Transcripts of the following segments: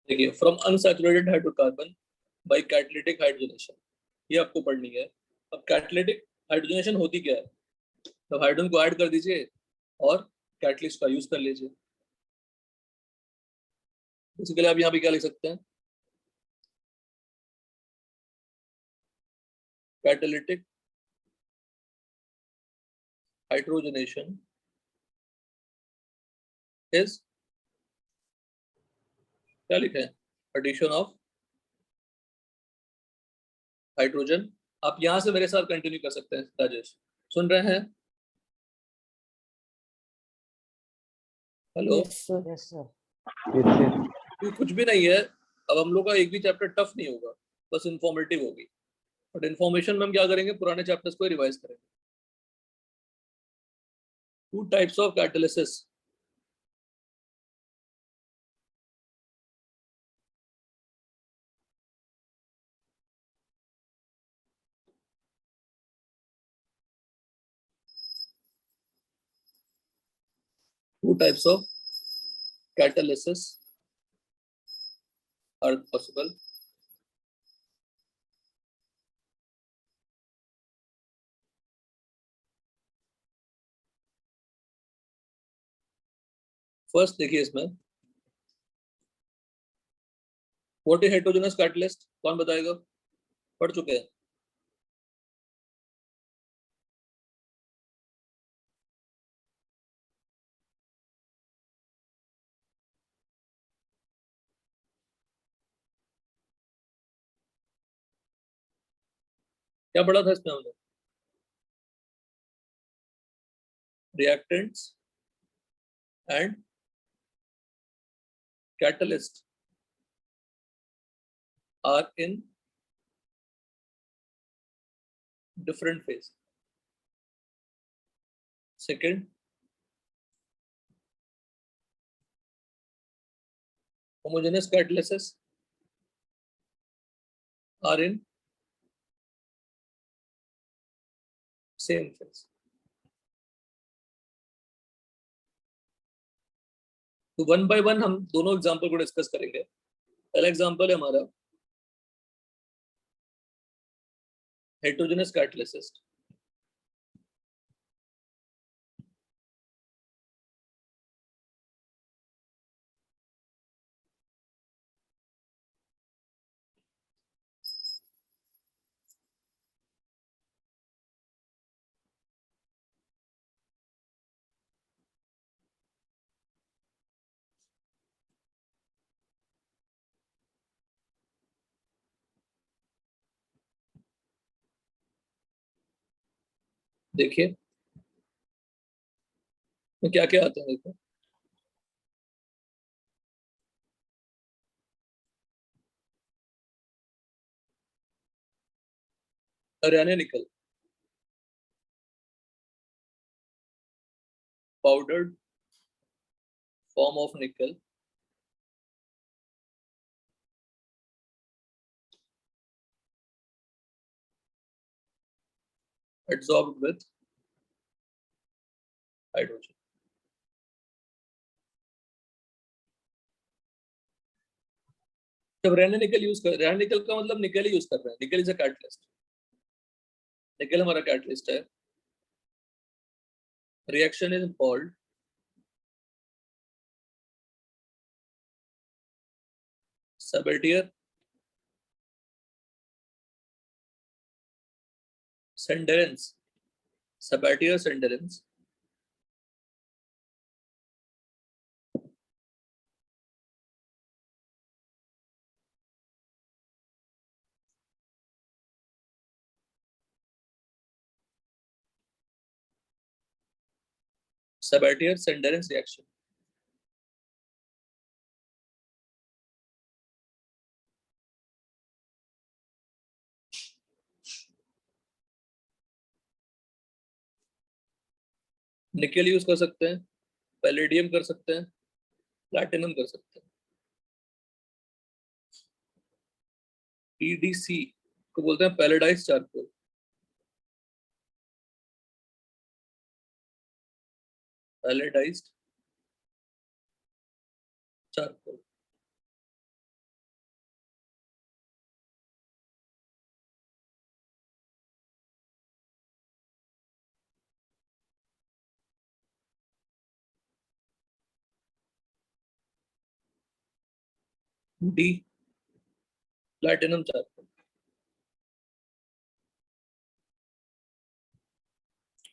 देखिए, from unsaturated hydrocarbon by catalytic hydrogenation, ये आपको पढ़नी है। अब कैटालिटिक हाइड्रोजनेशन होती क्या है? तो हाइड्रोजन को ऐड कर दीजिए और कैटलिस्ट का यूज कर लीजिए। बेसिकली आप यहाँ पे क्या लिख सकते हैं? कैटालिटिक हाइड्रोजनेशन इज, क्या लिखे हैं? Addition of hydrogen. आप यहां से मेरे साथ कंटिन्यू कर सकते हैं राजेश, सुन रहे हैं? Hello. Yes sir. Yes sir. ये कुछ भी नहीं है। अब हम लोग का एक भी चैप्टर टफ नहीं होगा, बस इंफॉर्मेटिव होगी। बट इन्फॉर्मेशन में हम क्या करेंगे, पुराने चैप्टर्स को रिवाइज करेंगे। Two types of catalysis. Two types of catalysis are possible. First देखिए इसमें, व्हाट इज हेटेरोजेनस कैटलिस्ट, कौन बताएगा? पढ़ चुके हैं? क्या पढ़ा था इसमें हमने? Reactants and catalyst are in different phase. Second, homogeneous catalysis are in same phase. तो वन बाय वन हम दोनों एग्जांपल को डिस्कस करेंगे। पहला एग्जांपल है हमारा हेटेरोजेनस कैटलिसिस। देखिए क्या क्या आते हैं, देखो। अरियाने निकल, पाउडर्ड फॉर्म ऑफ निकल, adsorbed with हाइड्रोजन। जब रेने निकल यूज कर, रेने निकल का मतलब निकल ही यूज कर रहे हैं, निकल इज अ कैटलिस्ट। निकल हमारा कैटलिस्ट है। Reaction is called Sabatier Senderens. Sabatier Senderens Sabatier Senderens reaction. Nickel use कर सकते हैं, पैलेडियम कर सकते हैं, प्लैटिनम कर सकते हैं। पीडीसी को बोलते हैं पैलेडाइज चारकोल। Palladised charcoal. डी प्लैटिनम चारकोल।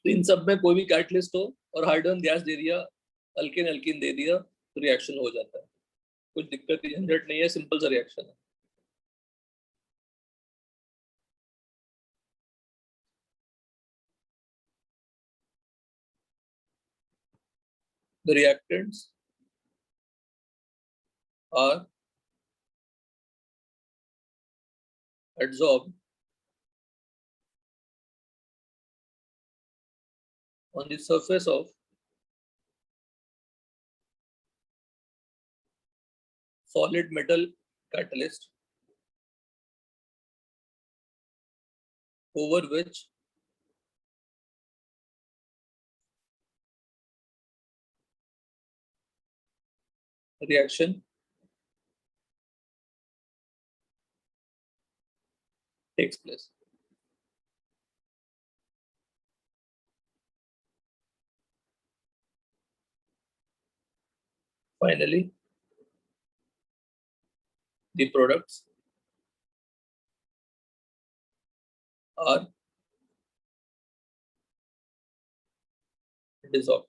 तो इन सब में कोई भी कैटलिस्ट हो और हाइड्रोजन गैस दे दिया, अल्केन अल्कीन दे दिया, तो रिएक्शन हो जाता है, कुछ दिक्कत की झंझट नहीं है, सिंपल सा रिएक्शन है। The reactants are adsorbed on the surface of solid metal catalyst over which reaction takes place. Finally, the products are dissolved.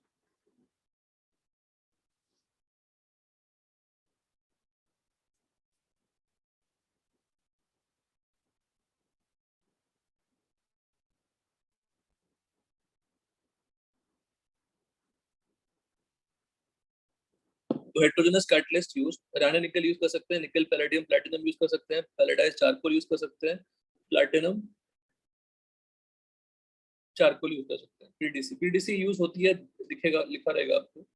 तो हेट्रोजेनस कैटलिस्ट यूज, राना निकल यूज कर सकते हैं, निकल पैलेडियम प्लैटिनम यूज कर सकते हैं, पैलेडाइज चारकोल यूज कर सकते हैं, प्लैटिनम चारकोल यूज कर सकते हैं, पीडीसी पीडीसी यूज होती है, दिखेगा लिखा रहेगा आपको।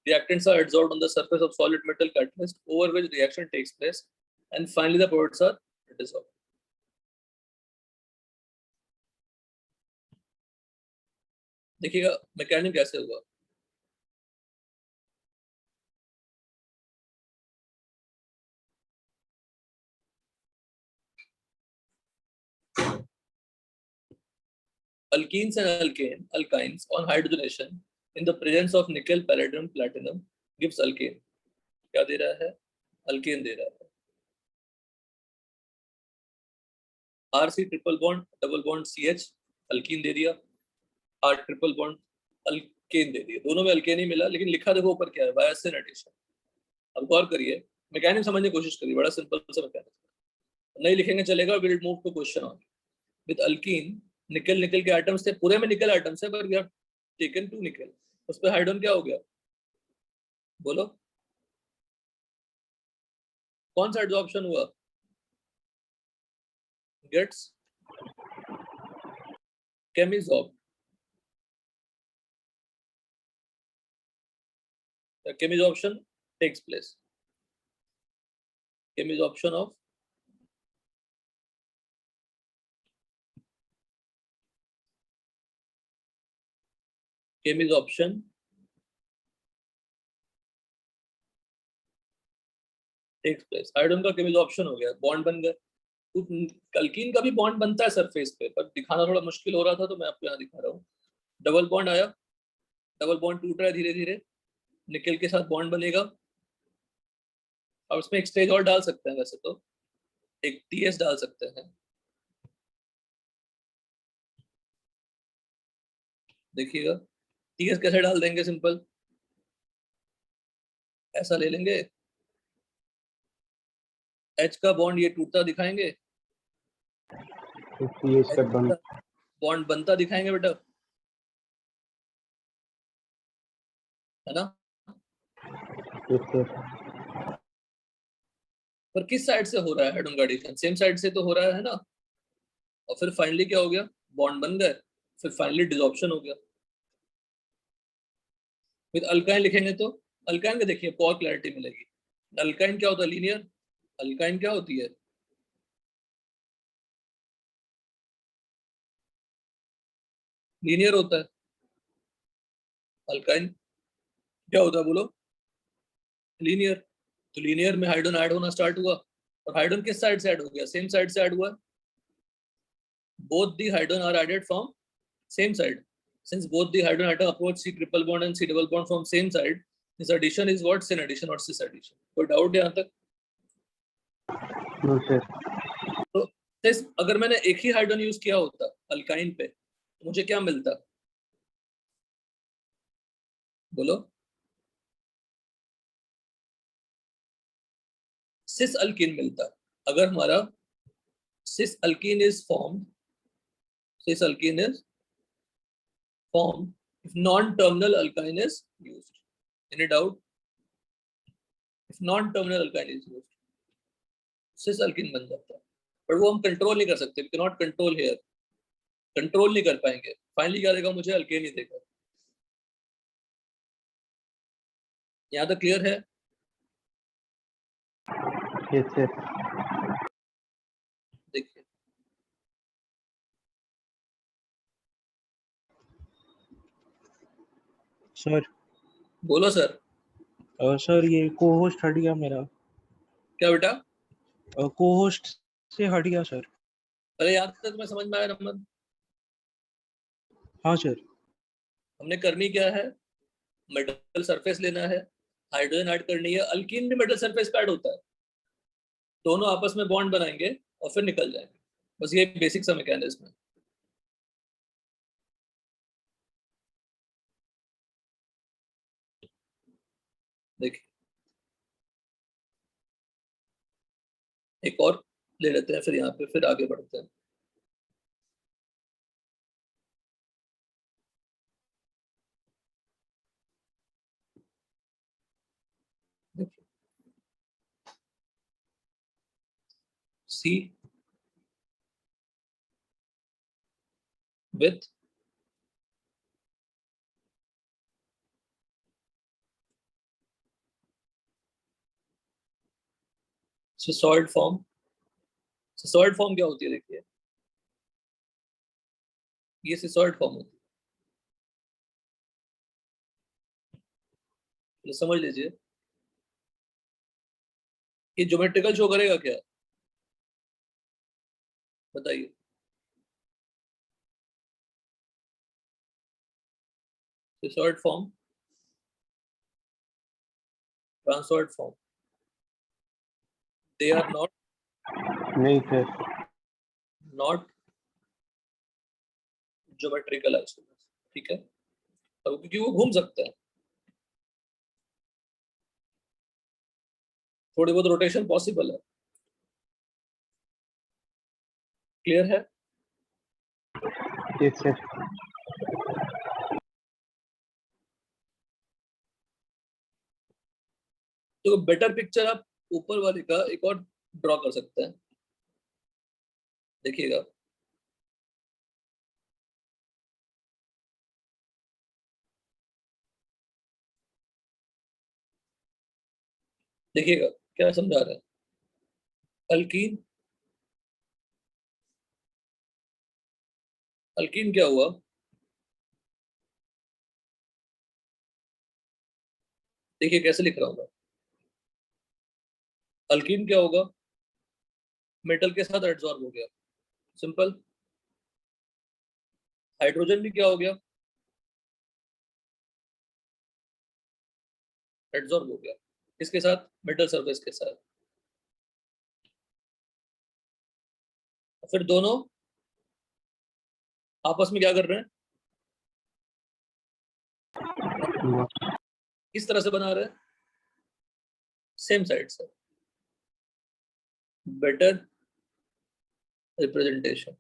Reactants are adsorbed on the surface of solid metal catalyst over which reaction takes place, and finally the products are dissolved. देखिएगा मैकेनिज्म कैसे होगा। Alkenes and alkynes on hydrogenation in the presence of nickel, palladium, platinum gives alkane. क्या दे रहा है? Alkane दे रहा है। RC triple bond double bond CH alkene दे दिया, R ट्रिपल बॉन्ड अल्केन दे दिया, दोनों में अल्केन ही मिला, लेकिन लिखा देखो ऊपर क्या है, बायस नोटेशन। अब गौर करिए, मैकेनिज्म समझने की कोशिश करिए, बड़ा सिंपल सा मैकेनिज्म, नहीं लिखेंगे चलेगा, will move to question on. With alkene nickel nickel के आइटम्स थे, पूरे में निकल आइटम्स है, पर वी हैव टेकन 2 निकल, उस पे हाइड्रोजन क्या हो गया, बोलो कौन सा एडसॉर्प्शन हुआ, gets chemisorbed, chemisorption takes place, chemisorption of chemisorption takes place, hydrogen का केमिसॉर्प्शन हो गया, बॉन्ड बन गए। अल्कीन का भी बॉन्ड बनता है सरफेस पे, पर दिखाना थोड़ा मुश्किल हो रहा था, तो मैं आपको यहाँ दिखा रहा हूँ। डबल बॉन्ड आया, डबल बॉन्ड टूट रहा है धीरे धीरे, निकल के साथ बॉन्ड बनेगा, और उसमें एक स्टेज और डाल सकते हैं, वैसे तो एक TS डाल सकते हैं। देखिएगा TS कैसे डाल देंगे, सिंपल ऐसा ले लेंगे, H का बॉन्ड ये टूटता दिखाएंगे, बॉन्ड बनता दिखाएंगे बेटा, है ना। पर किस साइड से हो रहा है हाइड्रोजन का एडिशन, सेम साइड से तो हो रहा है ना, और फिर फाइनली क्या हो गया, बॉन्ड बन गए, फिर फाइनली डिसॉर्प्शन हो गया। फिर अल्काइन लिखेंगे तो अल्काइन का देखिए और क्लैरिटी मिलेगी। अल्काइन क्या होता है, लीनियर, अल्काइन क्या होती है, लीनियर होता है। अल्काइन क्या होता है बोलो, लीनियर। तो लीनियर में हाइड्रोजन ऐड होना स्टार्ट हुआ, और हाइड्रोजन किस साइड से ऐड हो गया, सेम साइड से ऐड हुआ, both the hydrogen are added from same side, since both the hydrogen atom approach C triple bond and C double bond from same side, this addition is what, syn addition और cis addition. कोई doubt यहाँ तक? No sir. तो cis अगर मैंने एक ही hydrogen use किया होता अल्काइन पे तो मुझे क्या मिलता? बोलो। सिस अल्कीन मिलता। अगर हमारा cis alkene is formed, cis alkene is formed if non-terminal alkyne is used. Any doubt? If non-terminal alkyne is used, cis alkene बन जाता है। पर वो हम कंट्रोल नहीं कर सकते, we cannot control here, control नहीं कर पाएंगे। फाइनली क्या देगा मुझे? अल्केन ही देगा। यहाँ तक क्लियर है? Yes sir. देखिए सर। बोलो सर। सर ये को-होस्ट हट गया मेरा। क्या बेटा? को-होस्ट से हट गया सर। अरे यहाँ तक तुम्हें समझ में आया नंबर? हाँ सर। हमने करनी क्या है? मेटल सरफेस लेना है, हाइड्रोजन ऐड करनी है। अल्कीन भी मेटल सरफेस पे ऐड होता है, दोनों आपस में बॉन्ड बनाएंगे और फिर निकल जाएंगे। बस ये बेसिक सा मैकेनिज्म है। देखिए एक और ले लेते हैं, फिर यहाँ पे फिर आगे बढ़ते हैं। देखिए see with cisoid form. Cisoid form क्या होती है? देखिए ये सिसॉइड फॉर्म होती है, तो समझ लीजिए ये ज्योमेट्रिकल शो करेगा क्या? बताइए। Cisoid form, transoid form, they are नहीं सर। Not geometrical isomers. ठीक है, अब क्योंकि वो घूम सकते हैं, थोड़ी बहुत रोटेशन पॉसिबल है। क्लियर है? Yes sir. तो बेटर पिक्चर आप ऊपर वाले का एक और ड्रॉ कर सकते हैं। देखिएगा देखिएगा क्या समझा रहे हैं। अल्कीन, अल्कीन क्या हुआ? देखिए कैसे लिख रहा हूं मैं। अल्कीन क्या होगा? मेटल के साथ एडसॉर्ब हो गया, सिंपल। हाइड्रोजन भी क्या हो गया? एडसॉर्ब हो गया, इसके साथ? मेटल सरफेस के साथ। फिर दोनों आपस में क्या कर रहे हैं? किस तरह से बना रहे हैं? सेम साइड से। Better representation.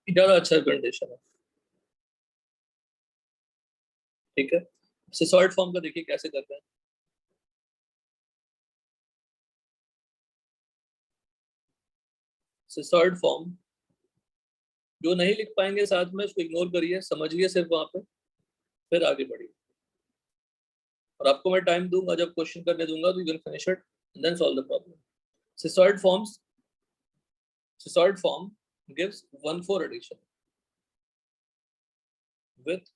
ज्यादा अच्छा रिप्रेजेंटेशन है। ठीक है, सिसॉइड फॉर्म का देखिए कैसे करते हैं। सिसॉइड फॉर्म जो नहीं लिख पाएंगे साथ में उसको इग्नोर करिए, समझिए सिर्फ वहां पे, फिर आगे बढ़िए। और आपको मैं टाइम दूंगा, जब क्वेश्चन करने दूंगा तो you can finish it and then solve the problem. Cisoid forms, cisoid form gives 1,4 addition with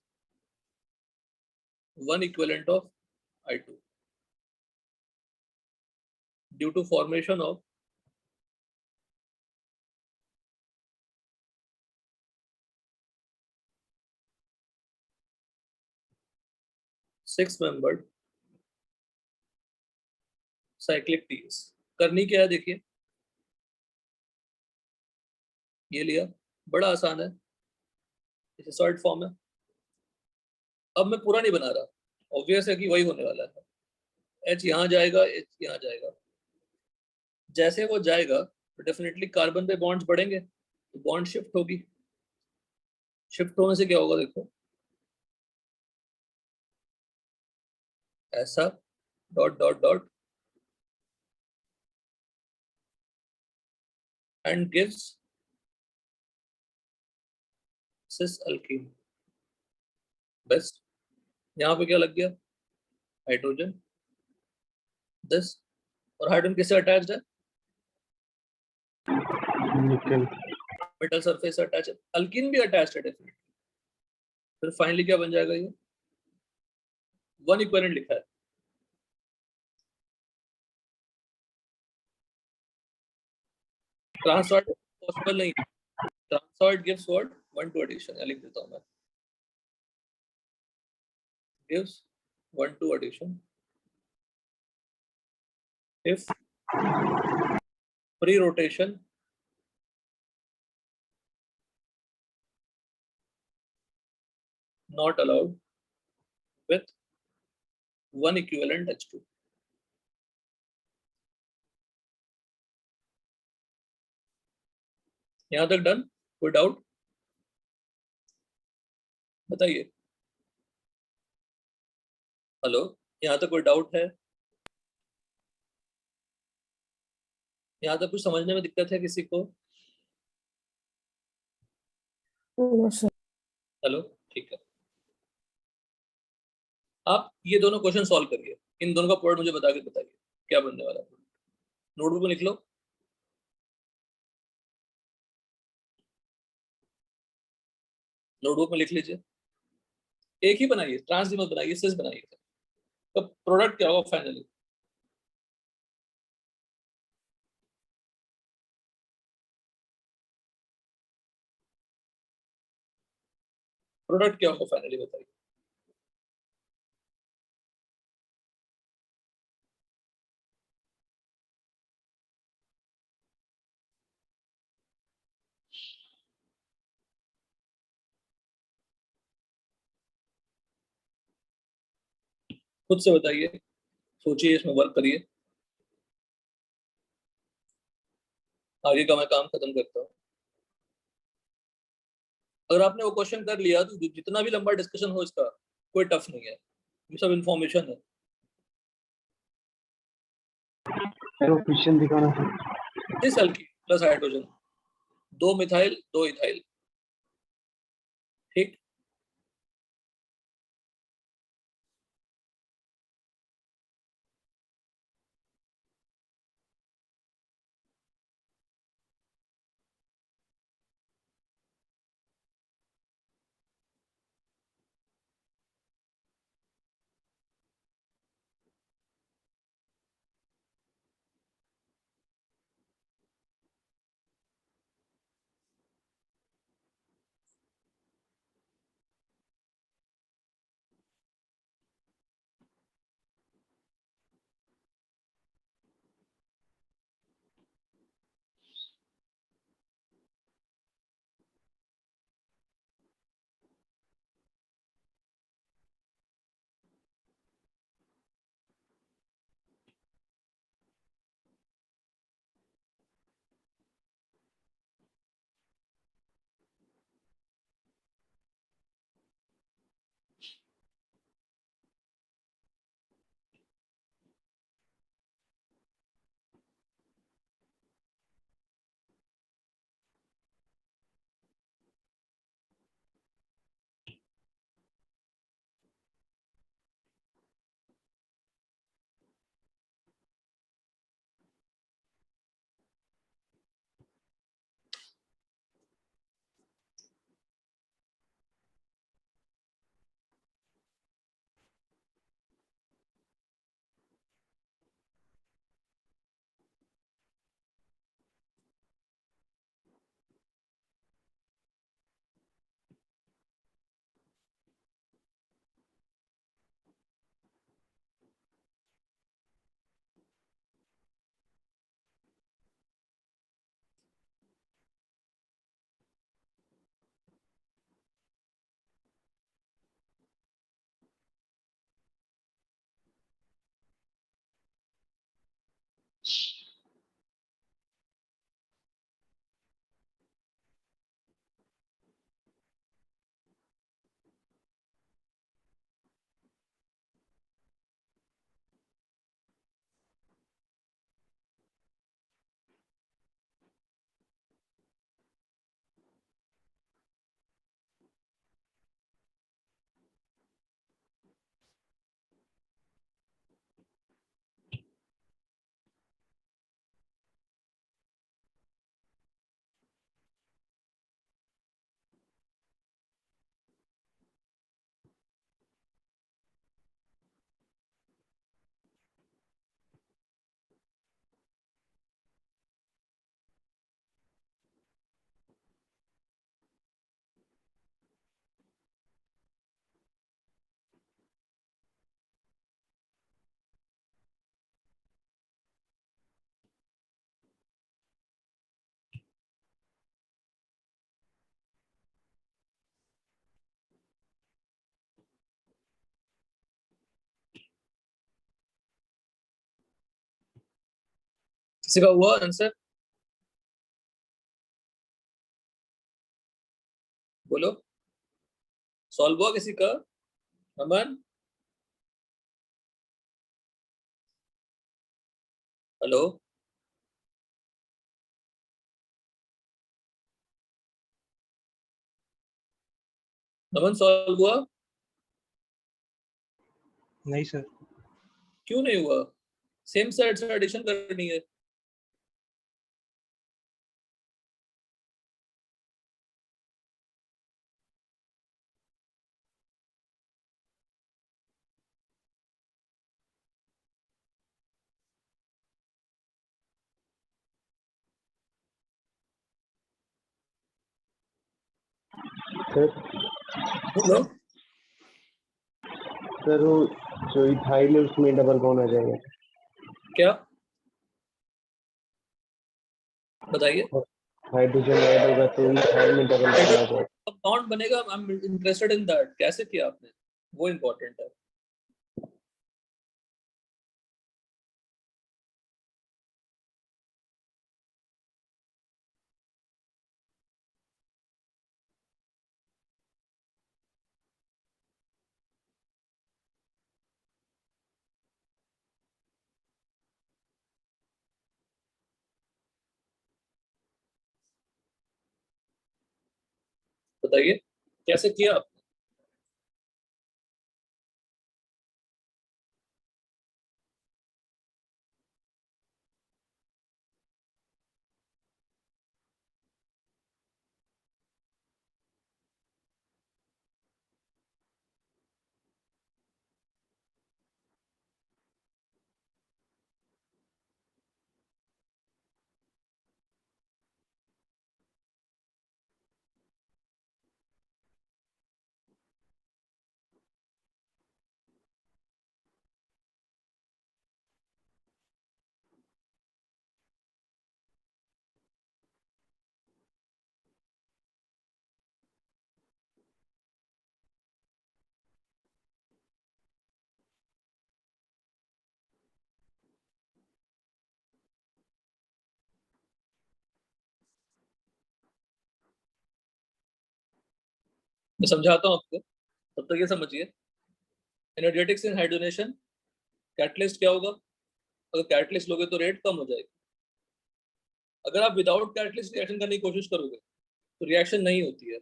1 equivalent of I2 due to formation of six-membered cyclic TS। करनी क्या है देखिए, ये लिया, बड़ा आसान है, इसे सॉल्ट फॉर्म है। अब मैं पूरा नहीं बना रहा, ऑब्वियस है कि वही होने वाला है, H यहाँ जाएगा, H यहाँ जाएगा। जैसे वो जाएगा तो डेफिनेटली कार्बन पे बॉन्ड्स बढ़ेंगे, तो बॉन्ड शिफ्ट होगी। शिफ्ट होने से क्या होगा देखो, ऐसा dot dot dot and gives cis alkene. Best. यहाँ पे क्या लग गया, हाइड्रोजन, दिस, और हाइड्रोजन किससे अटैच्ड है, निकल। मेटल सरफेस से अटैच है, अल्कीन भी अटैच्ड है डेफिनेटली। फिर फाइनली क्या बन जाएगा, ये 1 इक्विवेलेंट लिखा है। ट्रांसॉर्ट पॉसिबल नहीं, ट्रांसॉर्ट गिव्स व्हाट, 1 2 एडिशन, या लिख देता हूं मैं, gives 1 2 addition if free rotation not allowed with 1 equivalent H2। यहां तक डन, कोई डाउट बताइए, हेलो, यहां तक कोई डाउट है, यहां तक कुछ समझने में दिक्कत है किसी को, हेलो, ठीक है। आप ये दोनों क्वेश्चन सॉल्व करिए, इन दोनों का प्रोडक्ट मुझे बता के बताइए क्या बनने वाला है। नोटबुक में लिख लो, नोटबुक में लिख लीजिए, एक ही बनाइए, ट्रांस मत बनाइए, सिस बनाइए। तो प्रोडक्ट क्या होगा फाइनली, प्रोडक्ट क्या होगा फाइनली बताइए। खुद से बताइए, सोचिए, इसमें वर्क करिए, आगे का मैं काम खत्म करता हूँ। अगर आपने वो क्वेश्चन कर लिया तो जितना भी लंबा डिस्कशन हो इसका कोई टफ नहीं है, ये सब इंफॉर्मेशन है। वो क्वेश्चन दिखाना सर। इस alkyne plus hydrogen, 2 methyl 2 ethyl, ठीक। किसी का हुआ आंसर? बोलो, सॉल्व हुआ किसी का? अमन, हेलो? अमन, सॉल्व हुआ? नहीं सर। क्यों नहीं हुआ? सेम साइड से एडिशन करनी है। सर बोलो, सर वो जो इथाइल है उसमें डबल बॉन्ड आ जाएगा। क्या बताइए? हाइड्रोजन ऐड होगा तो इथाइल में डबल बॉन्ड आ जाएगा। बॉन्ड बनेगा, I am interested in that, कैसे किया आपने, वो इम्पोर्टेंट है। बताइए कैसे किया आपने? मैं समझाता हूँ आपको, तब तक ये समझिए। एनर्जेटिक्स इन हाइड्रोनेशन, कैटलिस्ट क्या होगा? अगर कैटलिस्ट लोगे तो रेट कम हो जाएगी। अगर आप विदाउट कैटलिस्ट रिएक्शन करने की कोशिश करोगे तो रिएक्शन नहीं होती है।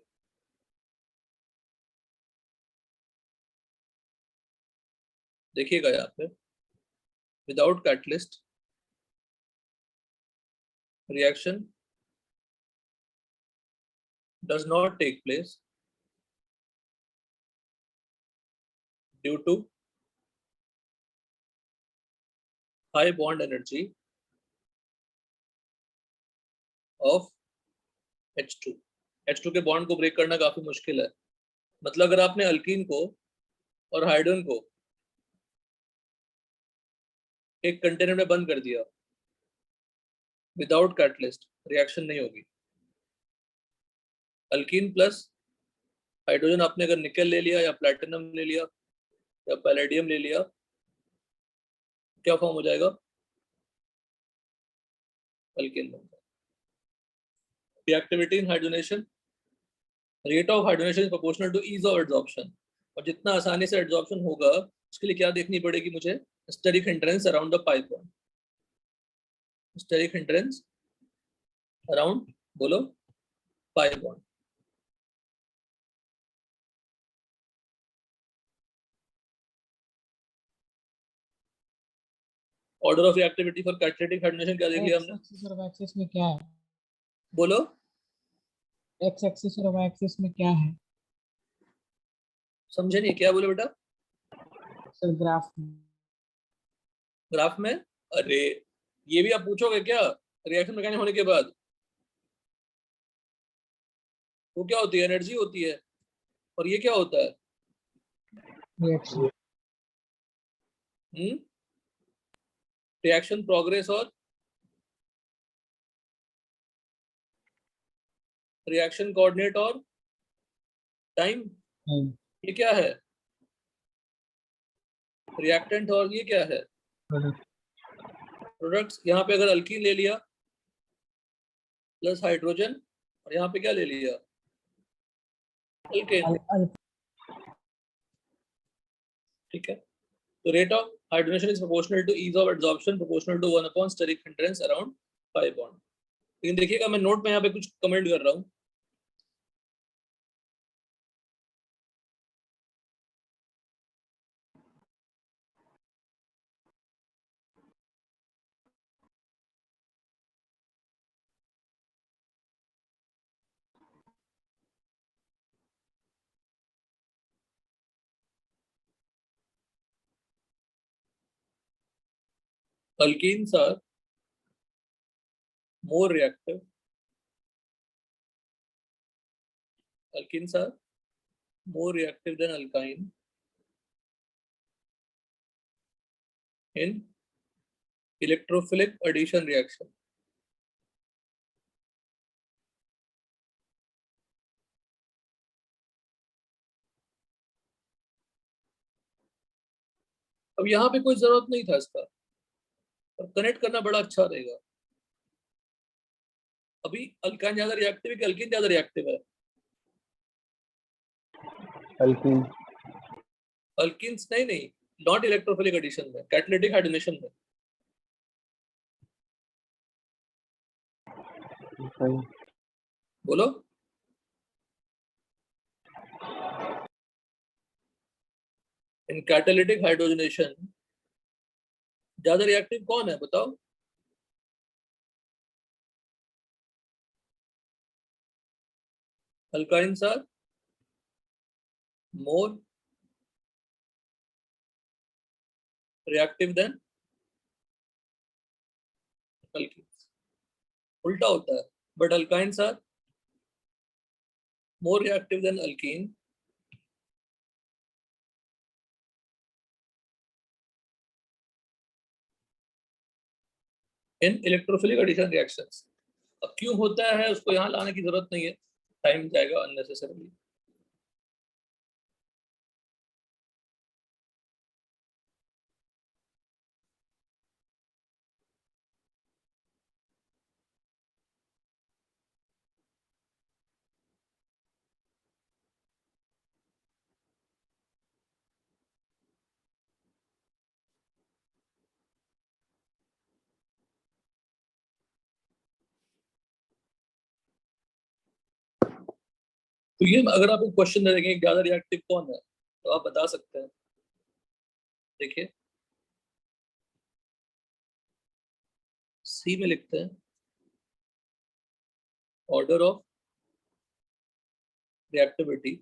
देखिएगा यहाँ पे, without catalyst reaction does not take place due to high bond energy of H2। H2 के बॉन्ड को ब्रेक करना काफी मुश्किल है। मतलब अगर आपने अल्कीन को और हाइड्रोजन को एक कंटेनर में बंद कर दिया विदाउट कैटलिस्ट, रिएक्शन नहीं होगी। अल्कीन प्लस हाइड्रोजन आपने अगर निकल ले लिया या प्लैटिनम ले लिया या पैलेडियम ले लिया, क्या फॉर्म हो जाएगा? अल्कीन बनता है। Reactivity in hydrogenation, rate of hydrogenation is proportional to ease of adsorption. और जितना आसानी से एडसॉर्प्शन होगा उसके लिए क्या देखनी पड़ेगी मुझे? Steric hindrance around the pi bond. Steric hindrance around, बोलो, pi bond. Order of reactivity for catalytic hydrogenation क्या देख लिया हमने? एक्सिस और वाई एक्सिस में क्या है? बोलो, एक्स एक्सिस और वाई एक्सिस में क्या है? समझे नहीं, क्या बोले बेटा? सर ग्राफ में। ग्राफ में? अरे ये भी आप पूछोगे क्या रिएक्शन मैकेनिज्म होने के बाद? वो क्या होती है? एनर्जी होती है। और ये क्या होता है? रिएक्शन। रिएक्शन प्रोग्रेस और रिएक्शन कोऑर्डिनेट और टाइम। ये क्या है? रिएक्टेंट और ये क्या है? प्रोडक्ट। प्रोडक्ट्स यहाँ पे अगर अल्कीन ले लिया प्लस हाइड्रोजन, और यहाँ पे क्या ले लिया, अल्केन, ठीक है। तो rate of hydrogenation is proportional to ease of adsorption proportional to 1 upon steric hindrance around 5 bond. लेकिन देखिएगा मैं नोट में यहाँ पे कुछ कमेंट कर रहा हूँ, alkenes are more reactive. Alkenes are more reactive than alkyne in electrophilic addition reaction. अब यहाँ पे कोई जरूरत नहीं था इसका, और कनेक्ट करना बड़ा अच्छा रहेगा। अभी अल्काइन ज्यादा रिएक्टिव है कि अल्कीन ज्यादा रिएक्टिव है? अल्कीन। अल्कीन्स नहीं, नॉट इलेक्ट्रोफिलिक एडिशन में, कैटालिटिक हाइड्रोजनेशन में। बोलो। इन कैटालिटिक हाइड्रोजनेशन ज्यादा रिएक्टिव कौन है बताओ? Alkynes are more reactive than alkenes. उल्टा होता है, but alkynes are more reactive than alkene in electrophilic addition reactions. अब क्यों होता है उसको यहाँ लाने की जरूरत नहीं है, टाइम जाएगा अननेसेसरीली। तो ये अगर आप एक क्वेश्चन दे देंगे ज्यादा रिएक्टिव कौन है तो आप बता सकते हैं। देखिए सी में लिखते हैं order of reactivity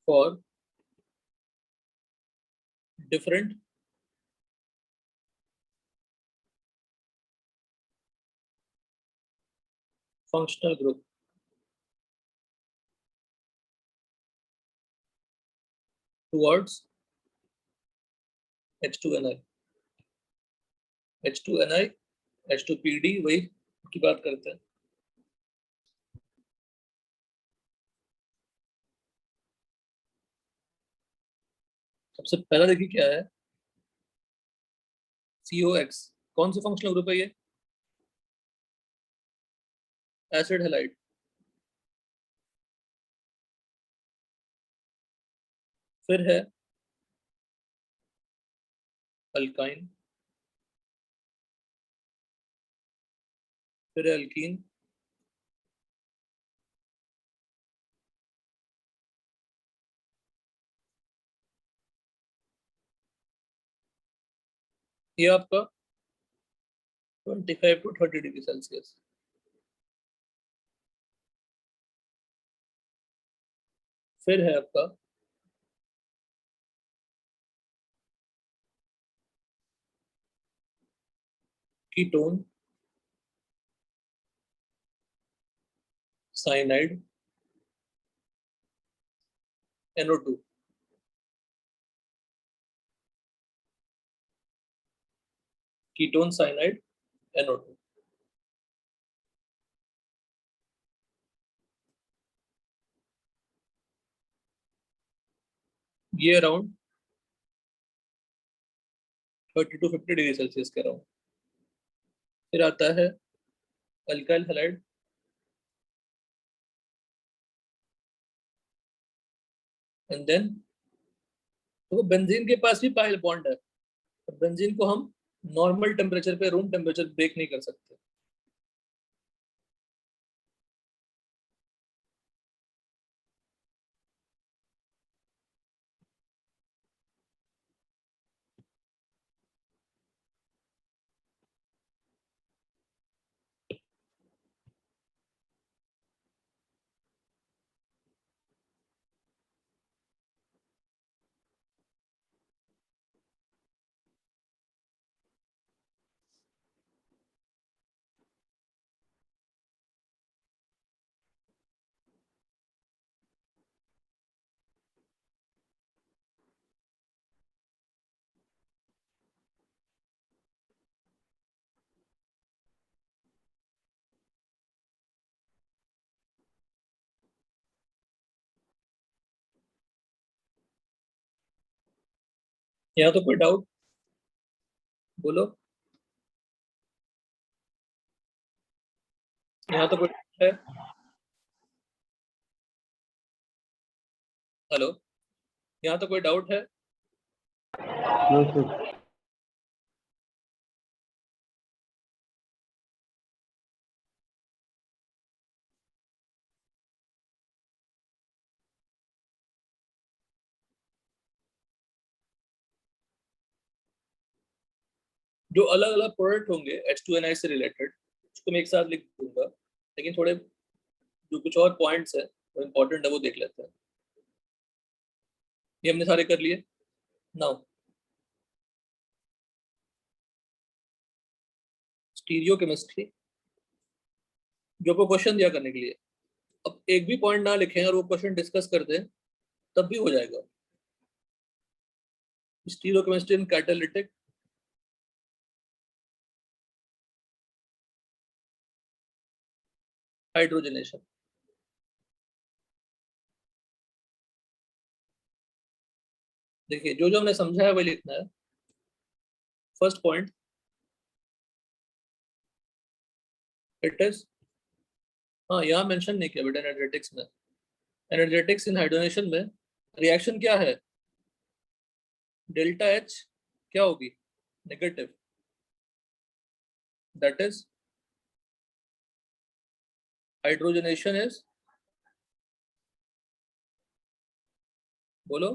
for different functional group towards H2Ni, H2Ni, H2PD, वही की बात करते हैं। सबसे पहला देखिए क्या है, COX कौन सा फंक्शनल ग्रुप है ये? Acid halide. फिर है अल्काइन, फिर है अल्कीन, ये आपका 25 to 30 डिग्री सेल्सियस। फिर है आपका ketone, cyanide, NO2। Ketone, cyanide, NO2। ये अराउंड 30 to 50 डिग्री सेल्सियस के अराउंड। फिर आता है अल्काइल हैलाइड, एंड देन तो बेंजीन के पास भी पाइल बॉन्ड है। बेंजीन को हम नॉर्मल टेम्परेचर पे, रूम टेम्परेचर ब्रेक नहीं कर सकते। यहाँ तो कोई डाउट बोलो, यहाँ तो कोई doubt है? हेलो, यहाँ तो कोई डाउट है? No sir. जो अलग अलग प्रोडक्ट होंगे H2NI से रिलेटेड, उसको मैं एक साथ लिख दूंगा, लेकिन थोड़े जो कुछ और पॉइंट्स है वो इम्पोर्टेंट है, वो देख लेते हैं। ये हमने सारे कर लिए। नाउ स्टीरियोकेमिस्ट्री, जो आपको क्वेश्चन दिया करने के लिए, अब एक भी पॉइंट ना लिखें और वो क्वेश्चन डिस्कस कर दें तब भी हो जाएगा। स्टीरियोकेमिस्ट्री इन कैटालिटिक हाइड्रोजनेशन। देखिए जो जो हमने समझा है वही लिखना है। फर्स्ट पॉइंट, इट इज, हाँ यहाँ मेंशन नहीं किया बेटा एनर्जेटिक्स में। एनर्जेटिक्स इन हाइड्रोजनेशन में रिएक्शन क्या है? डेल्टा एच क्या होगी? Negative. That is hydrogenation is, बोलो,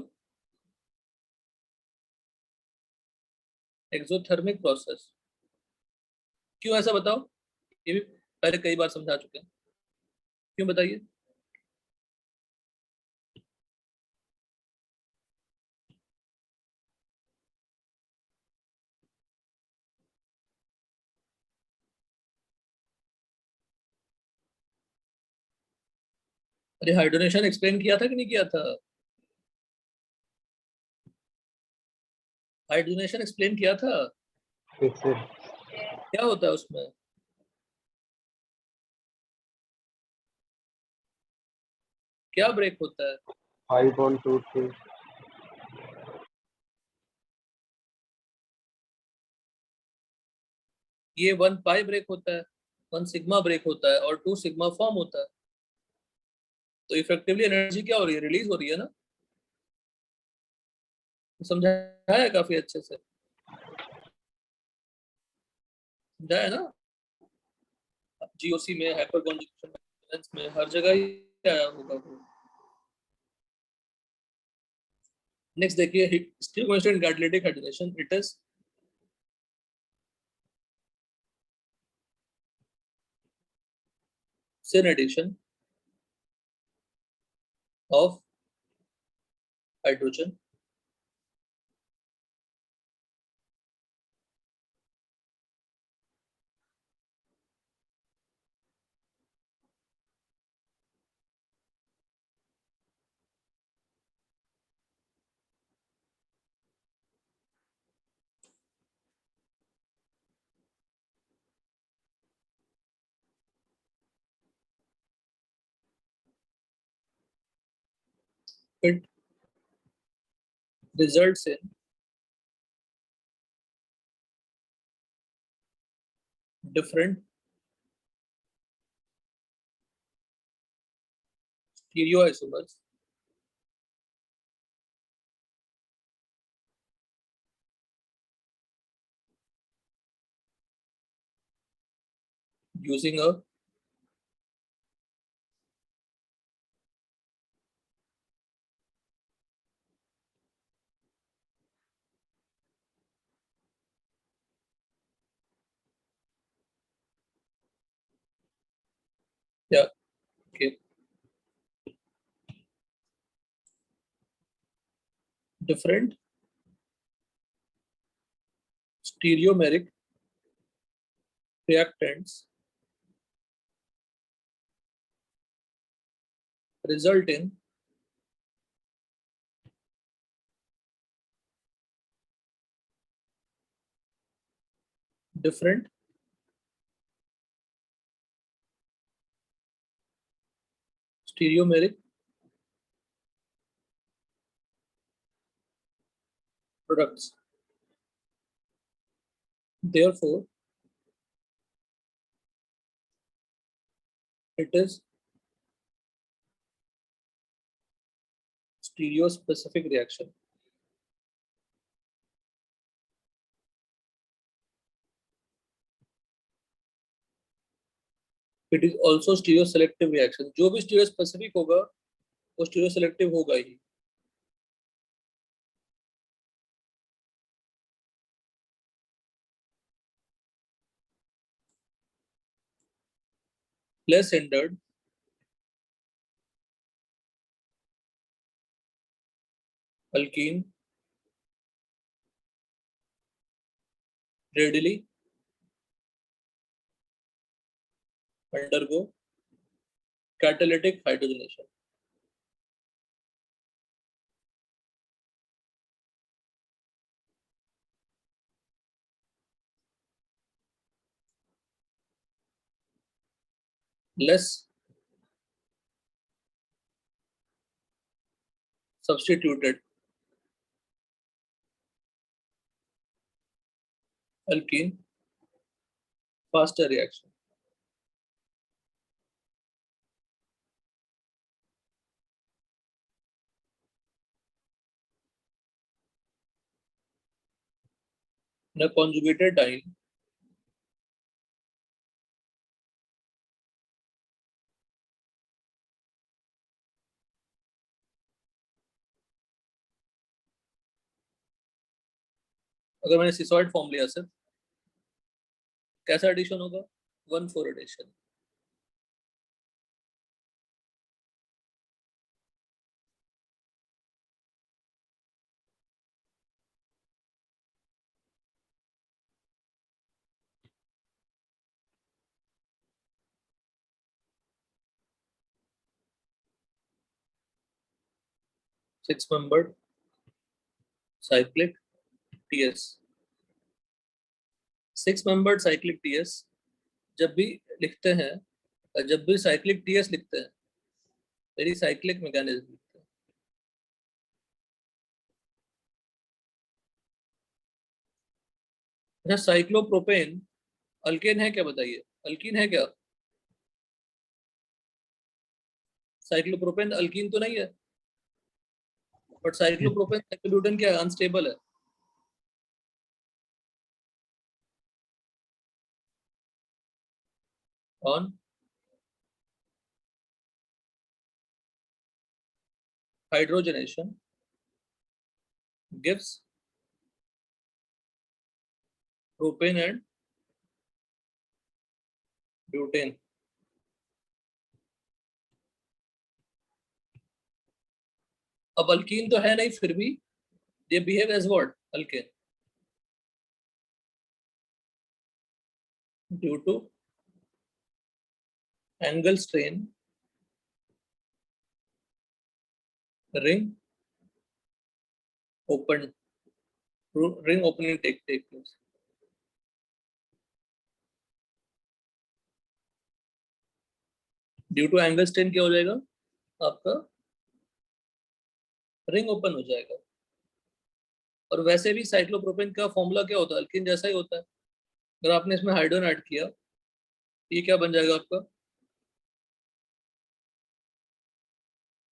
एक्सोथर्मिक प्रोसेस। क्यों ऐसा बताओ? ये भी पहले कई बार समझा चुके हैं, क्यों बताइए? अरे हाइड्रोजनेशन एक्सप्लेन किया था कि नहीं किया था? हाइड्रोजनेशन एक्सप्लेन किया था। Yes sir. क्या होता है उसमें? क्या ब्रेक होता है? 5 on 2 3। ये 1 पाई ब्रेक होता है, 1 सिग्मा ब्रेक होता है और 2 सिग्मा फॉर्म होता है। तो इफेक्टिवली एनर्जी क्या हो रही है? रिलीज हो रही है ना। समझाया है काफी अच्छे से, समझाया है ना। जीओसी में, हाइपर कॉन्जुगेशन में, हर जगह ही आया होगा। नेक्स्ट देखिए, steel constant catalytic hydrogenation, it is syn addition of hydrogen it results in different stereoisomers using a yeah okay different stereomeric reactants result in different stereomeric products. Therefore, it is stereospecific reaction. It is also stereoselective reaction. जो भी stereospecific होगा वो stereoselective होगा ही. Less hindered alkene readily undergo catalytic hydrogenation. Less substituted alkene faster reaction. In a conjugated diene, अगर मैंने cisoid form लिया सिर्फ कैसा एडिशन होगा 1,4 addition. Six membered cyclic TS. 6 membered cyclic TS जब भी लिखते हैं, जब भी cyclic TS लिखते हैं वेरी साइक्लिक मैकेनिज्म लिखते हैं. अच्छा साइक्लोप्रोपेन अल्केन है क्या बताइए. अल्कीन है क्या. साइक्लोप्रोपेन अल्कीन तो नहीं है बट साइक्लोप्रोपेन साइक्लोब्यूटेन क्या है अनस्टेबल है. On hydrogenation gives propane and butane. अब अल्कीन तो है नहीं फिर भी they behave as what alkane due to angle strain ring open ring opening take place. Due to angle strain क्या हो जाएगा आपका रिंग ओपन हो जाएगा. और वैसे भी साइक्लोप्रोपेन का फॉर्मूला क्या होता है, अल्कीन जैसा ही होता है। अगर आपने इसमें हाइड्रोजन ऐड किया, ये क्या बन जाएगा आपका,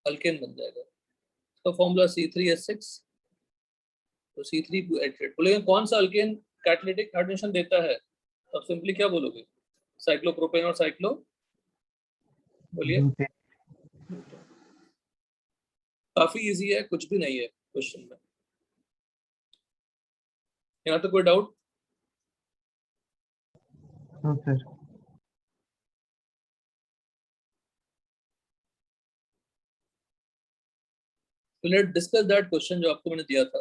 अल्केन बन जाएगा। इसका फॉर्मूला C3H6, तो C3H8। बोलेंगे कौन सा अल्केन कैटालिटिक हाइड्रोजनेशन देता है, तो आप सिंपली क्या बोलोगे, साइक्लोप्रोपेन और साइक्लो, बोलिए। काफी इजी है, कुछ भी नहीं है क्वेश्चन में। यहाँ तो कोई डाउट? हाँ सर। तो लेट डिस्कस दैट क्वेश्चन जो आपको मैंने दिया था,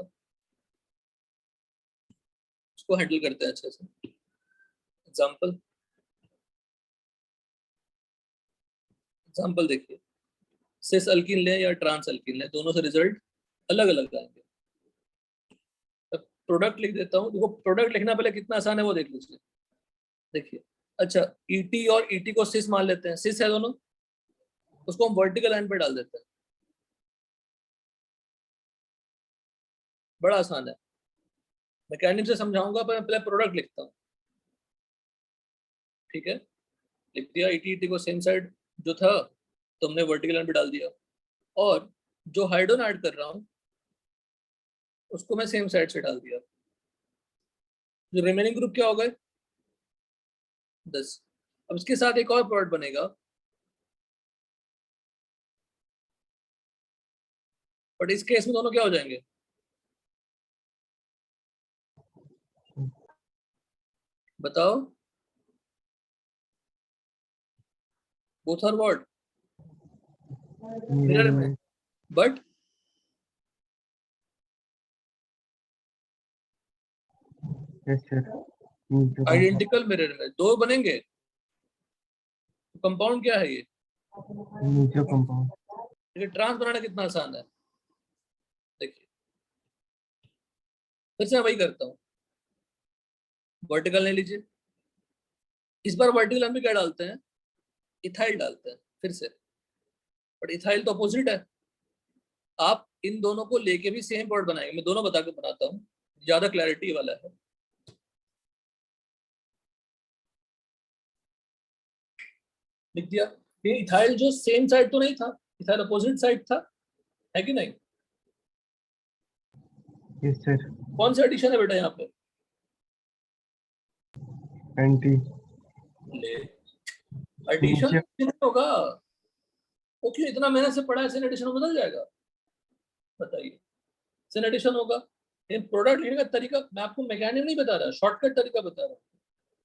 उसको हैंडल करते हैं अच्छे से। एग्जांपल देखिए, सिस अल्कीन लें या ट्रांस अल्कीन लें, दोनों से रिजल्ट अलग अलग आएंगे। अब प्रोडक्ट लिख देता हूँ, देखो प्रोडक्ट लिखना पहले कितना आसान है वो देख लीजिए। देखिए, अच्छा ईटी और ईटी को सिस मान लेते हैं, सिस है दोनों, उसको हम वर्टिकल लाइन पे डाल देते हैं। बड़ा आसान है, मैकेनिक से समझाऊंगा, पर मैं पहले प्रोडक्ट लिखता हूँ। ठीक है, लिख दिया, ईटी ईटी को सेम साइड जो था तो हमने वर्टिकल लाइन पे डाल दिया, और जो हाइड्रोजन ऐड कर रहा हूँ उसको मैं सेम साइड से डाल दिया। जो रिमेनिंग ग्रुप क्या हो गए, 10। अब इसके साथ एक और प्रोडक्ट बनेगा, बट इस केस में दोनों क्या हो जाएंगे, बताओ, बोथ आर व्हाट, मिरर में, but yes sir. Identical mirror में दो बनेंगे। तो कंपाउंड क्या है ये, नीचे कंपाउंड। देखिए ट्रांस बनाना कितना आसान है। देखिए फिर से मैं वही करता हूँ, वर्टिकल ले लीजिए, इस बार वर्टिकल हम भी क्या डालते हैं, इथाइल डालते हैं फिर से, बट इथाइल तो अपोजिट है। आप इन दोनों को लेके भी सेम प्रोडक्ट बनाएंगे, मैं दोनों बता के बनाता हूँ, ज्यादा क्लैरिटी वाला है। लिख दिया, ये इथाइल जो सेम साइड तो नहीं था, इथाइल अपोजिट साइड था, है कि नहीं। Yes sir. कौन सा एडिशन है बेटा यहाँ पे, एंटी। ले एडिशन नीचे। होगा, वो क्यों इतना मेहनत से पढ़ा है, सेन एडिशन बदल जाएगा, बताइए। सेन एडिशन होगा, लेकिन प्रोडक्ट लिखने का तरीका मैं आपको मैकेनिक नहीं बता रहा, शॉर्टकट तरीका बता रहा हूँ।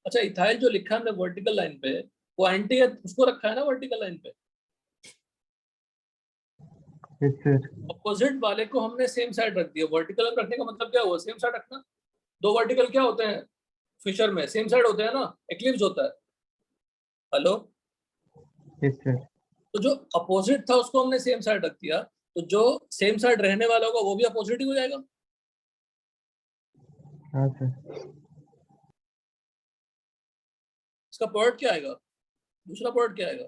अच्छा इथाइल जो लिखा है हमने वर्टिकल लाइन पे, वो एंटी है, उसको रखा है ना वर्टिकल लाइन पे, यस सर। अपोजिट वाले को हमने सेम साइड रख दिया। वर्टिकल रखने का मतलब क्या हुआ, सेम साइड रखना। दो वर्टिकल क्या होते हैं फिशर में, सेम साइड होते हैं ना, एक्लिप्स होता है। Hello, yes sir. तो जो अपोजिट था उसको हमने सेम साइड रख दिया, तो जो सेम साइड रहने वाला होगा वो भी अपोजिट ही हो जाएगा। हाँ सर। इसका प्रोडक्ट क्या आएगा, दूसरा प्रोडक्ट क्या आएगा,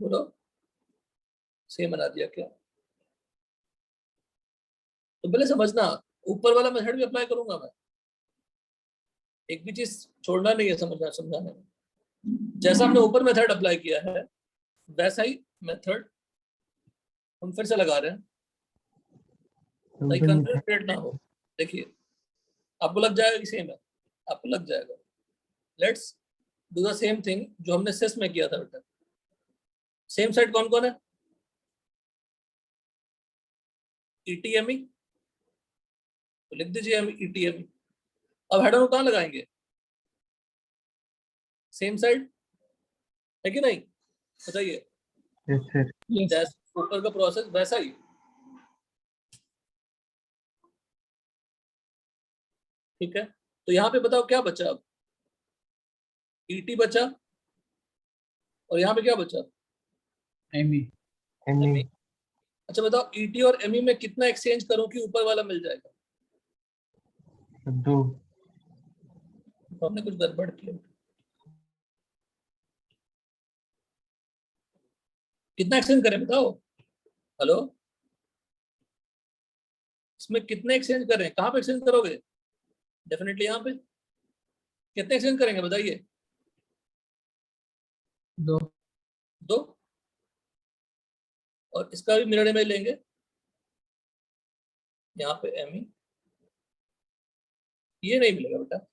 बोलो, सेम बना दिया क्या। तो पहले समझना, ऊपर वाला मेथड भी अप्लाई करूंगा मैं, एक भी चीज छोड़ना नहीं है समझना समझाने में। जैसा हमने ऊपर मेथड अप्लाई किया है वैसा ही मेथड हम फिर से लगा रहे हैं, ताकि कंफ्यूजन क्रिएट ना हो। देखिए आपको लग जाएगा कि सेम है, आपको लग जाएगा। Let's do the same thing जो हमने सिस में किया था बेटा। सेम साइड कौन कौन है, ईटीएमई, तो लिख दीजिए ईटीएमई। अब हेडर को कहाँ लगाएंगे, सेम साइड, है कि नहीं, बताइए। Yes sir. यस जैसे ऊपर का प्रोसेस वैसा ही। ठीक है, तो यहाँ पे बताओ क्या बचा, अब ईटी बचा, और यहाँ पे क्या बचा, एमी एमई। अच्छा बताओ ईटी और एमई में कितना एक्सचेंज करूं कि ऊपर वाला मिल जाएगा, दो। तो हमने कुछ गड़बड़ किया। कितना एक्सचेंज करें बताओ? हेलो, इसमें कितने एक्सचेंज करें? कहाँ पे एक्सचेंज करोगे? डेफिनेटली यहाँ पे। कितने एक्सचेंज करेंगे बताइए? 2। 2। और इसका भी मिरर इमेज लेंगे, यहाँ पे एम, ये नहीं मिलेगा बेटा।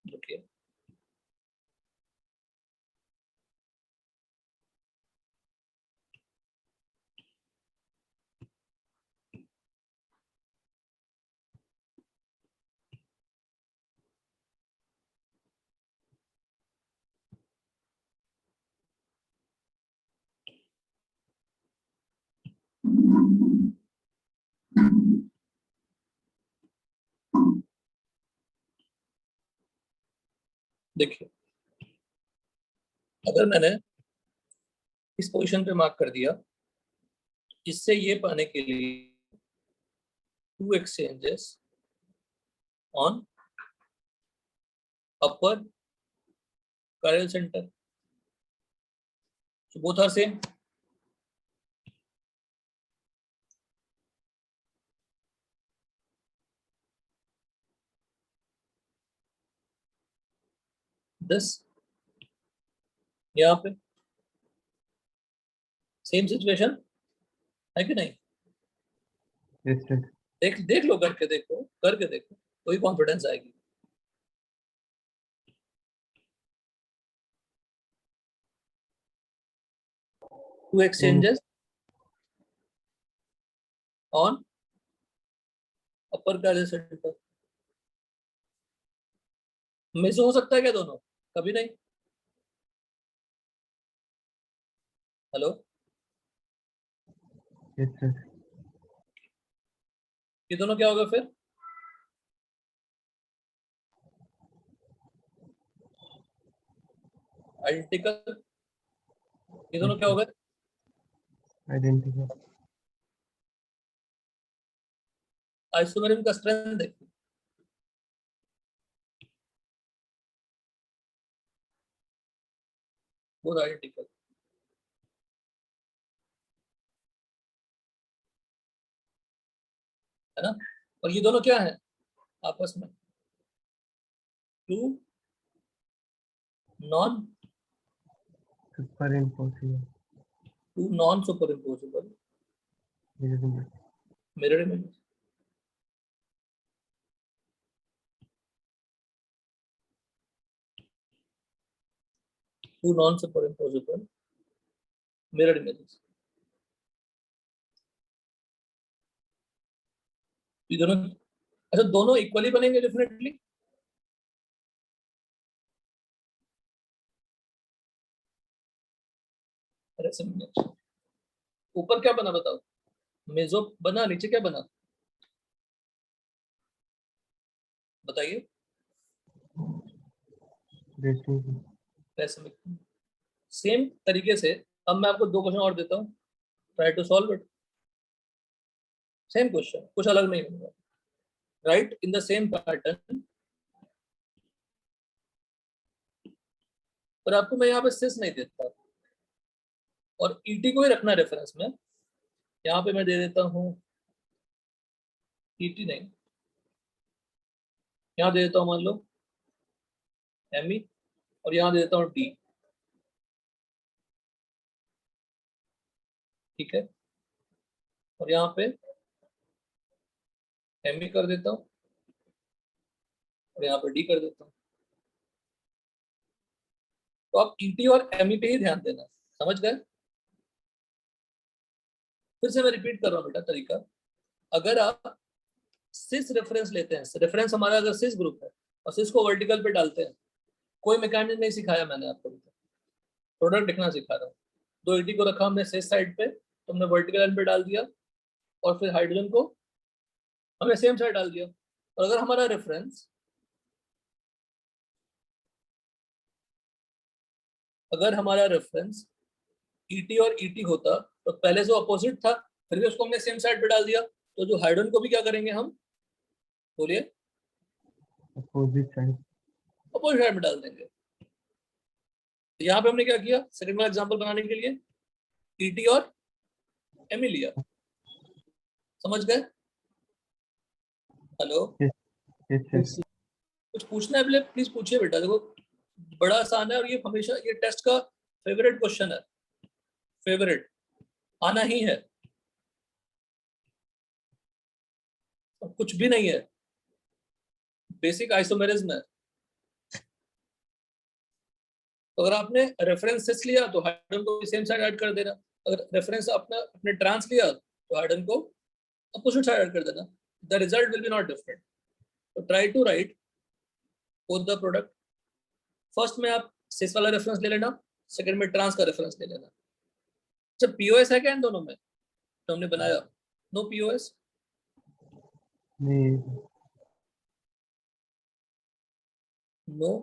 देखिए देखिए, अगर मैंने इस पोजीशन पे मार्क कर दिया, इससे ये पाने के लिए 2 exchanges on upper chiral center, so both are same. This यहाँ पे सेम सिचुएशन है कि नहीं? Yes, sir. देख लो, करके देखो कोई कॉन्फिडेंस आएगी। Two exchanges on upper chiral centre में से हो सकता है क्या दोनों? कभी नहीं। Hello, Yes, sir. ये दोनों क्या होगा फिर? आइडेंटिकल। ये दोनों क्या होगा? Identical. आइसोमेरिज्म का स्ट्रेंथ देखिए, बोथ आइडेंटिकल, है ना? और ये दोनों क्या है आपस में? Two non Superimposable. Superimposable Mirror image. Mirror image. Two non superimposable mirror images. ये दोनों, अच्छा दोनों इक्वली बनेंगे डेफिनेटली। ऊपर क्या बना बताओ? मेजो बना, नीचे क्या बना बताइए? Dressing. सेम तरीके से अब मैं आपको 2 क्वेश्चन और देता हूँ, try to solve it. Same question, कुछ अलग नहीं होगा। Write in the same pattern, पर आपको मैं यहाँ पे सिस नहीं देता और ईटी को ही रखना रेफरेंस में। यहाँ पे मैं दे देता हूँ ईटी नहीं, यहाँ दे देता हूँ मान लो एमई, और यहाँ दे देता हूँ डी। ठीक है, और यहाँ पे एमई कर देता हूँ और यहाँ पे डी कर देता हूँ। तो आप ईटी और एमई पे ही ध्यान देना, समझ गए? फिर से मैं रिपीट कर रहा हूँ बेटा तरीका। अगर आप सिस रेफरेंस लेते हैं, रेफरेंस हमारा अगर सिस ग्रुप है और सिस को वर्टिकल पे डालते हैं, कोई मैकेनिज्म नहीं सिखाया मैंने आपको, प्रोडक्ट लिखना सिखा रहा हूँ। 2 ईटी को रखा हमने सिस साइड पे, तो हमने वर्टिकल लाइन पे डाल दिया, और फिर हाइड्रोजन को हमने सेम साइड डाल दिया। और अगर हमारा रेफरेंस ईटी और ईटी होता तो पहले से अपोजिट था, फिर भी उसको हमने सेम साइड पे डाल दिया, तो जो हाइड्रोजन को भी क्या करेंगे हम? बोलिए। Opposite side. अपोजिट साइड में डाल देंगे। तो यहाँ पे हमने क्या किया, सेकंड वाला एग्जांपल बनाने के लिए ईटी और एमई लिया। समझ गए? Hello, yes sir. कुछ पूछना है प्लीज पूछिए बेटा। देखो बड़ा आसान है और ये हमेशा ये टेस्ट का फेवरेट क्वेश्चन है, फेवरेट आना ही है। और कुछ भी नहीं है, बेसिक आइसोमेरिज्म है। तो अगर आपने रेफरेंस सिस लिया तो हाइड्रोजन को सेम साइड ऐड कर देना। अगर रेफरेंस अपने ट्रांस लिया तो हाइड्रोजन को अपोजिट साइड ऐड कर देना। The result will be not different. तो try to write both the product. First में आप सिस वाला रेफरेंस ले लेना, सेकंड में ट्रांस का रेफरेंस ले लेना। अच्छा पीओएस है क्या इन दोनों में तो हमने बनाया? No POS. नहीं नो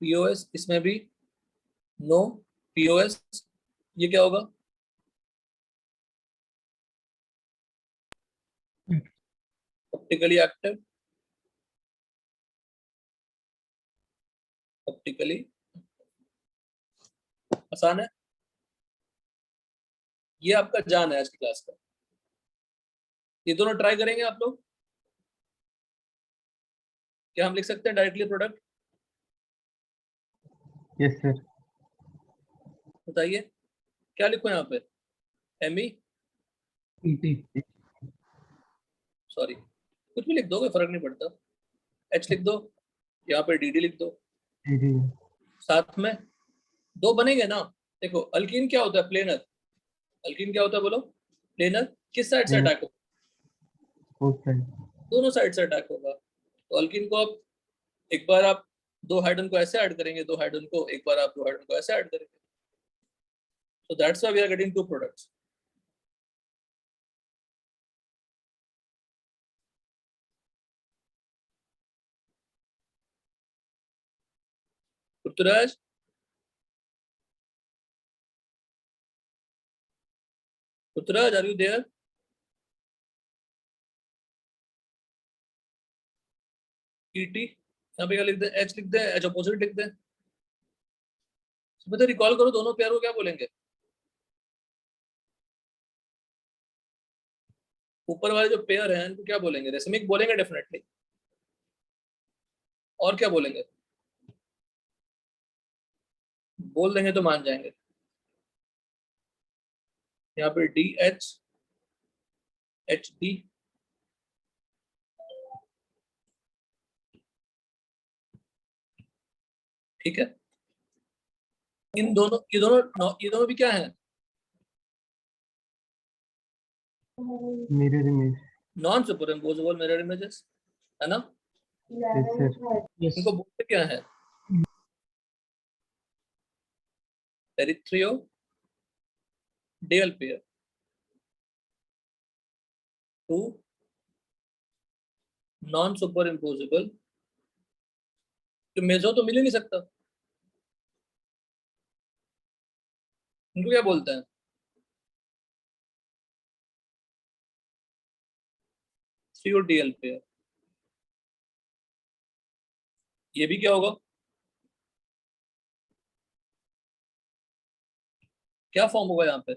पीओएस, इसमें भी नो पीओएस। ये क्या होगा? ऑप्टिकली एक्टिव, ऑप्टिकली आसान है। ये आपका जान है आज की क्लास का। ये दोनों ट्राई करेंगे आप लोग? क्या हम लिख सकते हैं डायरेक्टली प्रोडक्ट? Yes sir. बताइए क्या लिखो यहाँ पे? ME ET. सॉरी, कुछ भी लिख दोगे फर्क नहीं पड़ता। एच लिख दो, यहाँ पे डी लिख दो। जी साथ में दो बनेंगे ना। देखो अल्कीन क्या होता है? प्लेनर। अल्कीन क्या होता है बोलो? प्लेनर। किस साइड से अटैक होगा? Both side. दोनों साइड से अटैक होगा। तो अल्कीन को आप एक बार आप दो हाइड्रोजन को ऐसे ऐड करेंगे, दो हाइड्रोजन को एक बार आप दो हाइड्रोजन को ऐसे ऐड करेंगे। So that's why we are getting two products. Pruthviraj, Pruthviraj, are you there? ET यहाँ पे क्या लिख दें? H लिख दें, H अपोजिट लिख दें। तो रिकॉल करो दोनों पेयर को क्या बोलेंगे? ऊपर वाले जो पेयर हैं इनको क्या बोलेंगे? रेसिमिक बोलेंगे डेफिनेटली। और क्या बोलेंगे? बोल देंगे तो मान जाएंगे। यहाँ पे डी एच एच डी, ठीक है। इन दोनों ये दोनों भी क्या है? Mirror image. Non superimposable mirror images है ना। Yes sir. यस। इनको बोलते क्या है? Erythro diol pair to non superimposable. तो मेजो तो मिल ही नहीं सकता। इनको क्या बोलते हैं? Threo DL pair. ये भी क्या होगा? क्या फॉर्म होगा यहाँ पे?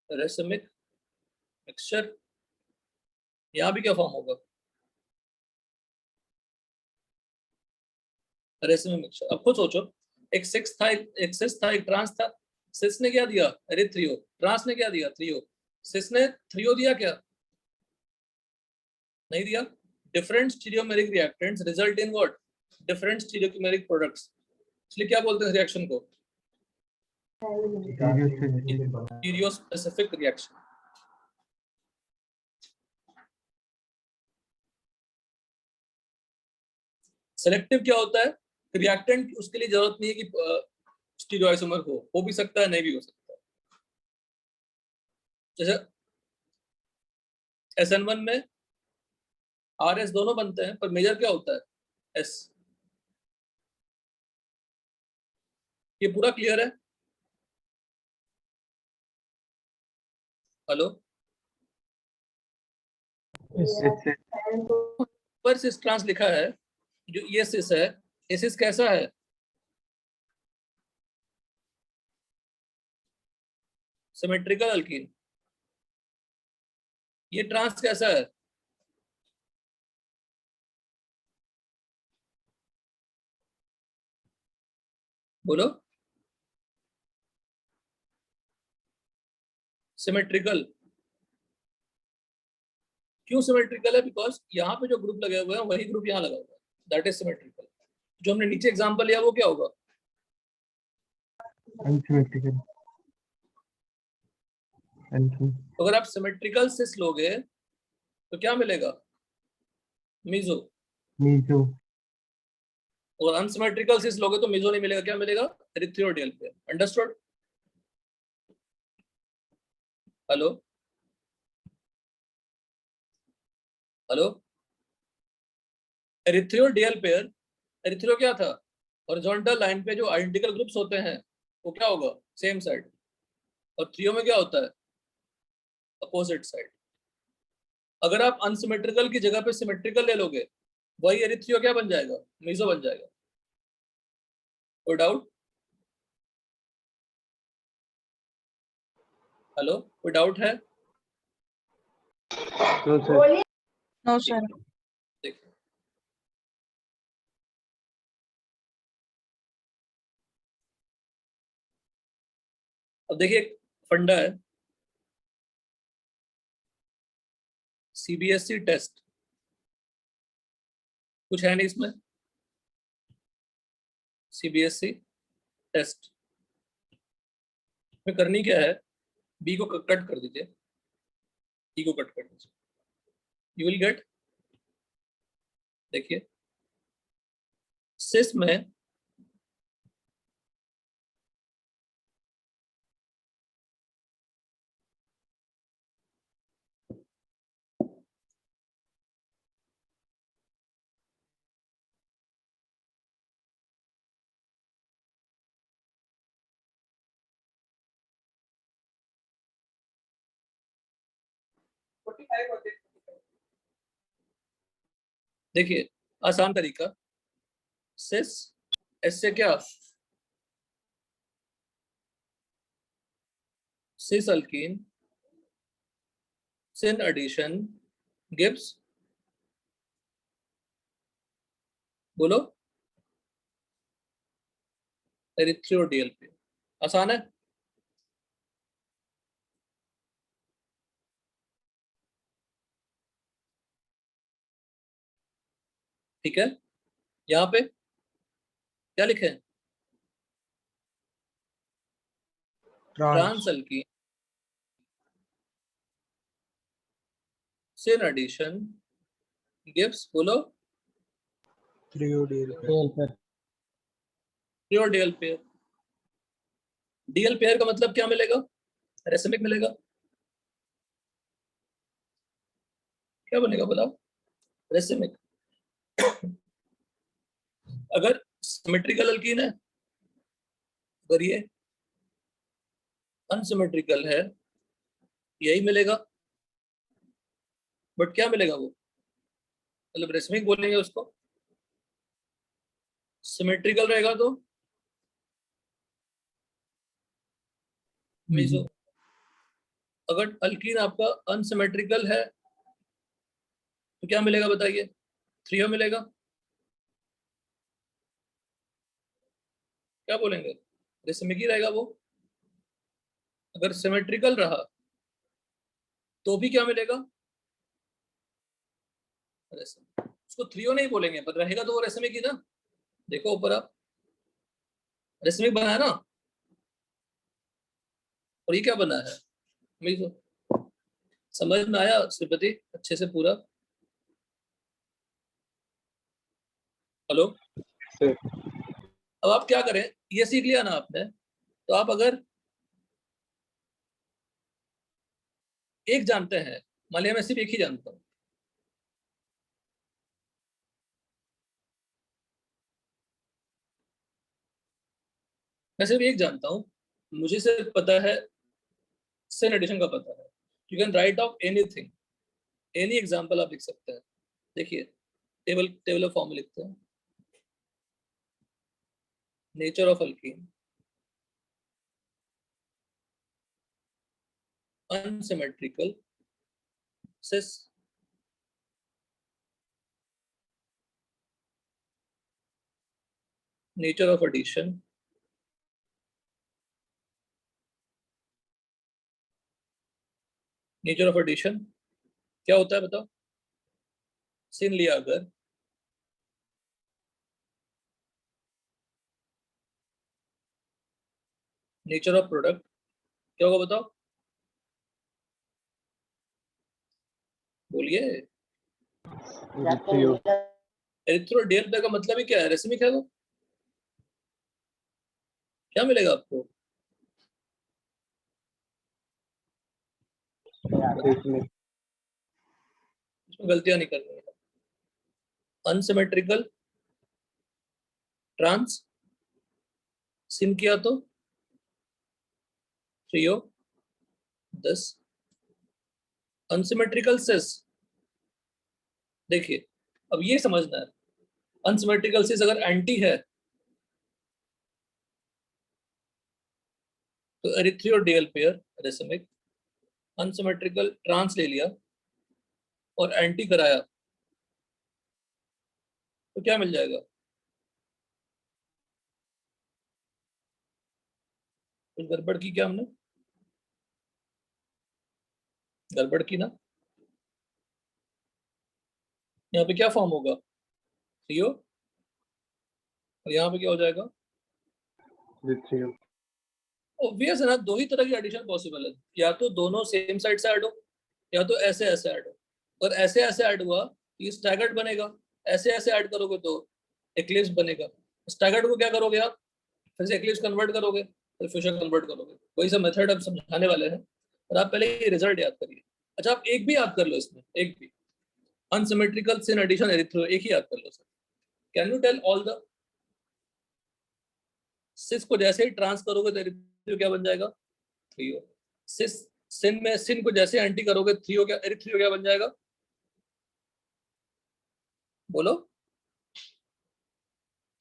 Racemic mixture. यहाँ भी क्या फॉर्म होगा? Racemic mixture. अब खुद सोचो, एक सिक्स था, एक सिस था, एक ट्रांस था। सिस ने क्या दिया? अरे थ्रियो। ट्रांस ने क्या दिया? थ्रियो। सिस ने थ्रियो दिया क्या? नहीं दिया। Different stereomeric reactants result in what? Different stereomeric products. इसलिए क्या बोलते हैं रिएक्शन को? Stereo specific reaction. सेलेक्टिव क्या होता है? रिएक्टेंट उसके लिए जरूरत नहीं है कि स्टीरियोआइसोमर हो भी सकता है, नहीं भी हो सकता है। जैसे SN1 में RS दोनों बनते हैं पर मेजर क्या होता है? S। ये पूरा क्लियर है? Hello, yes. Yes sir. ऊपर सिस ट्रांस लिखा है, जो ये सिस है, ये सिस कैसा है? Symmetrical alkyne. ये ट्रांस कैसा है? बोलो। सिमेट्रिकल। क्यों सिमेट्रिकल है? बिकॉज यहाँ पे जो ग्रुप लगे हुए हैं वही ग्रुप यहाँ लगा हुआ है, दैट इज सिमेट्रिकल। जो हमने नीचे एग्जांपल लिया वो क्या होगा? अनसिमेट्रिकल। तो अगर आप सिमेट्रिकल सिस लोगे तो क्या मिलेगा? मीजो। मीजो। और अनसिमेट्रिकल सिस लोगे तो मीजो नहीं मिलेगा, क्या मिलेगा? Erythro diol pair. Understood? Hello hello. Erythro diol pair, erythro क्या था? हॉरिजॉन्टल लाइन पे जो आइडेंटिकल ग्रुप्स होते हैं वो क्या होगा? Same side. और थ्रियो में क्या होता है? Opposite side. अगर आप अनसिमेट्रिकल की जगह पे सिमेट्रिकल ले लोगे, वही एरिथ्रियो क्या बन जाएगा? मीजो बन जाएगा। कोई डाउट? हेलो, कोई डाउट है? No sir. No sir. देखिए, अब देखिए एक फंडा है, सीबीएसई टेस्ट। कुछ है नहीं इसमें। सीबीएसई टेस्ट में करनी क्या है? बी को कट कर दीजिए, ई को कट कर दीजिए, यू विल गेट। देखिए सिस में देखिए आसान तरीका, सिस एस से क्या? सिस अल्कीन सिन एडिशन गिव्स, बोलो, एरिथ्रियोडियल पे। आसान है। ठीक है, यहाँ पे क्या लिखे हैं? Trans alkene syn addition gives, बोलो, थ्रियोडियल पेयर। डीएल पर pure DL pair. DL pair का मतलब क्या मिलेगा? रेसिमिक मिलेगा। क्या बनेगा बताओ? रेसिमिक। अगर सिमेट्रिकल अल्कीन है, अगर ये अनसिमेट्रिकल है, यही मिलेगा। बट क्या मिलेगा वो? मतलब रेसिमिक बोलेंगे उसको। सिमेट्रिकल रहेगा तो मीजो। अगर अल्कीन आपका अनसिमेट्रिकल है तो क्या मिलेगा बताइए? थ्रियो मिलेगा। क्या बोलेंगे? रेसिमिक ही रहेगा वो। अगर सिमेट्रिकल रहा तो भी क्या मिलेगा? रेसिमिक। उसको थ्रियो नहीं बोलेंगे, पर रहेगा तो वो रेसिमिक ही ना। देखो ऊपर आप, रेसिमिक बना है ना, और ये क्या बना है? मीजो। समझ में आया श्रीपति अच्छे से पूरा? हेलो। अब आप क्या करें, ये सीख लिया ना आपने, तो आप अगर एक जानते हैं, मान लिया मैं सिर्फ एक ही जानता हूं, मैं सिर्फ एक जानता हूं, मुझे सिर्फ पता है, सेन एडिशन का पता है, you can write of anything, any example आप लिख सकते हैं। देखिए टेबल ऑफ फॉर्म लिखते हैं। Nature of alkene, unsymmetrical, cis, nature of addition, nature of addition क्या होता है बताओ? सिन लिया अगर, नेचर ऑफ प्रोडक्ट क्या होगा बताओ, बोलिए। एरिथ्रोडेल का मतलब ही क्या है? रेसिमिक है वो, क्या मिलेगा आपको? इसमें गलतियां नहीं करनी है। अनसिमेट्रिकल ट्रांस, सिन किया तो ट्रियो 10। अनसिमेट्रिकल सिस, देखिए अब ये समझना है, अनसिमेट्रिकल सिस अगर एंटी है तो एरिथ्रियोडेल पेयर रेसिमिक, अनसिमेट्रिकल ट्रांस ले लिया और एंटी कराया तो क्या मिल जाएगा? कुछ गड़बड़ की क्या हमने? गड़बड़ की ना। यहाँ पे क्या फॉर्म होगा? थ्रियो, और यहाँ पे क्या हो जाएगा? ऑब्वियस है ना, दो ही तरह की एडिशन पॉसिबल है, या तो दोनों सेम साइड से ऐड हो या तो ऐसे ऐसे ऐड हो। और ऐसे ऐसे ऐड हुआ ये स्टैगर्ड बनेगा, ऐसे ऐसे ऐड करोगे तो एक्लिप्स बनेगा। स्टैगर्ड को क्या करोगे आप? फिर से एक्लिप्स कन्वर्ट करोगे, फिर फ्यूजन कन्वर्ट करोगे, वही सब मेथड अब समझाने वाले हैं। और आप पहले ये रिजल्ट याद करिए। अच्छा आप एक भी याद कर लो इसमें, एक भी अनसिमेट्रिकल सिन एडिशन एरिथ्रो, एक ही याद कर लो sir. Can you tell all the cis को जैसे ही ट्रांस करोगे तो एरिथ्रो क्या बन जाएगा? थ्रियो। सिस सिन में सिन को जैसे एंटी करोगे थ्रियो क्या, एरिथ्रियो क्या बन जाएगा? बोलो।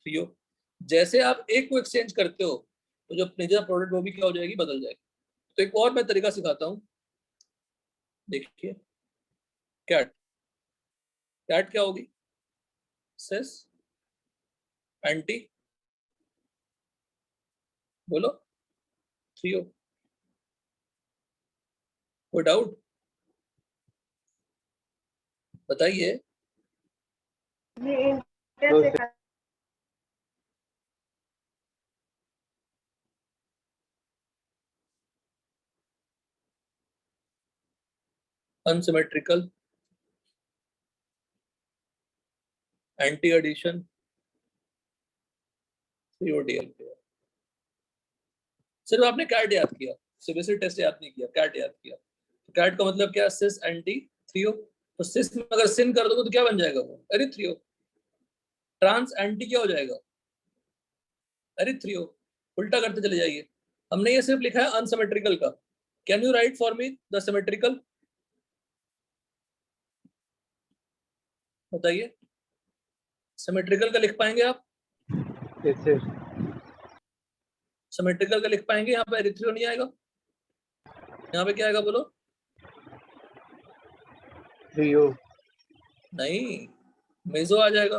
थ्रियो। जैसे आप एक को एक्सचेंज करते हो तो जो नेचर प्रोडक्ट वो भी क्या हो जाएगी? बदल जाएगी। तो एक और मैं तरीका सिखाता हूँ, देखिए। कैट, कैट क्या होगी? सिस एंटी, बोलो थ्रियो। कोई डाउट बताइए। Unsymmetrical, anti addition, threo diol pair. सिर्फ आपने कैट याद किया, सीबीएसई टेस्ट याद नहीं किया, कैट याद किया। तो कैट का मतलब क्या? सिस एंटी थ्रियो। तो सिस में अगर सिन कर दोगे तो क्या बन जाएगा वो? एरिथ्रियो। ट्रांस एंटी क्या हो जाएगा? एरिथ्रियो। उल्टा करते चले जाइए। हमने ये सिर्फ लिखा है अनसिमेट्रिकल का। Can you right for me the symmetrical? बताइए, सिमेट्रिकल का लिख पाएंगे आप? सिमेट्रिकल का लिख पाएंगे? यहाँ पे एरिथ्रियो नहीं आएगा, यहाँ पे क्या आएगा बोलो? थ्रियो नहीं, मेजो आ जाएगा।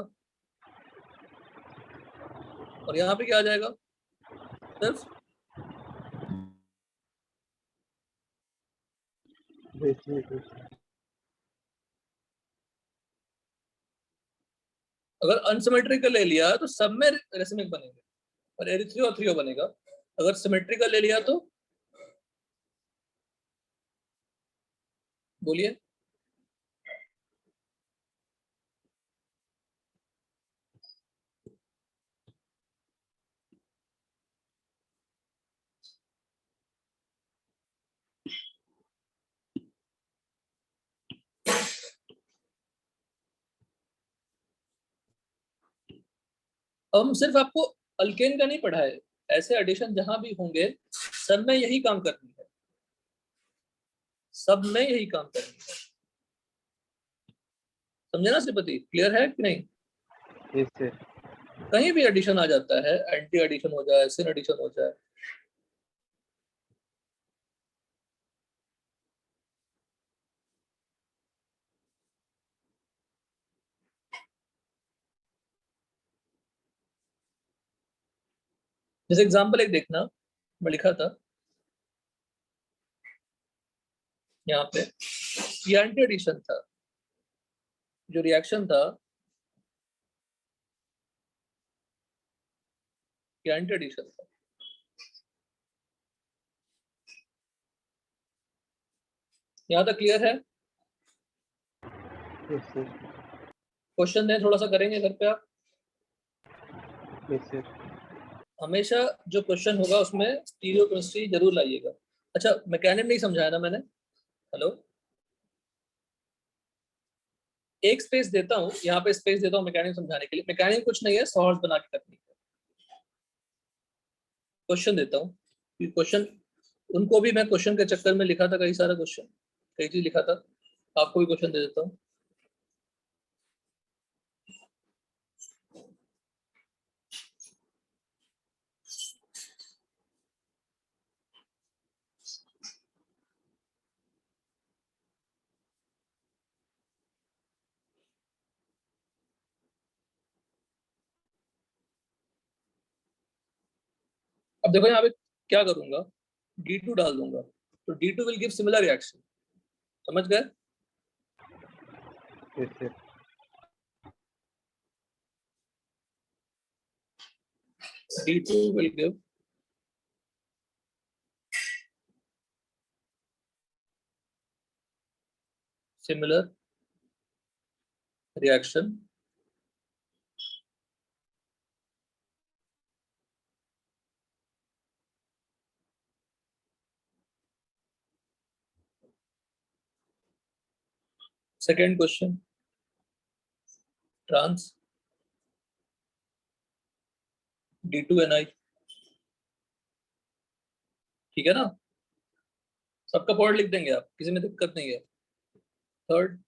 और यहाँ पे क्या आ जाएगा? सिर्फ अगर अनसिमेट्रिकल ले लिया तो सब में रेसिमिक बनेंगे और एरिथ्रियो और थ्रियो बनेगा। अगर सिमेट्रिकल ले लिया तो बोलिए। हम सिर्फ आपको अल्केन का नहीं पढ़ाए, ऐसे एडिशन जहां भी होंगे सब में यही काम करनी है, सब में यही काम करनी है, समझे ना श्रीपति, क्लियर है कि नहीं? Yes sir. कहीं भी एडिशन आ जाता है, एंटी एडिशन हो जाए, सिन एडिशन हो जाए, जैसे एग्जांपल एक देखना, मैं लिखा था यहाँ पे, ये एंटी एडिशन था, जो रिएक्शन था ये एंटी एडिशन था। यहाँ तक क्लियर है? Yes sir. क्वेश्चन दें, थोड़ा सा करेंगे घर पे आप। Yes sir. हमेशा जो क्वेश्चन होगा उसमें स्टीरियोकेमिस्ट्री जरूर लाइएगा। अच्छा, मैकेनिज्म नहीं समझाया ना मैंने? हेलो, एक स्पेस देता हूँ, यहाँ पे स्पेस देता हूँ मैकेनिज्म समझाने के लिए। मैकेनिज्म कुछ नहीं है, सॉल्व बना के करनी है। क्वेश्चन देता हूँ, क्वेश्चन उनको भी मैं क्वेश्चन के चक्कर में लिखा था कई सारा क्वेश्चन, कई चीज लिखा था, आपको भी क्वेश्चन दे देता हूँ। अब देखो यहाँ पे क्या करूंगा, D2 डाल दूंगा, तो D2 will give similar reaction. समझ गए? Yes sir. D2 will give similar reaction second question, trans D2Ni, ठीक है ना? सबका पॉइंट लिख देंगे आप, किसी में दिक्कत नहीं है। थर्ड,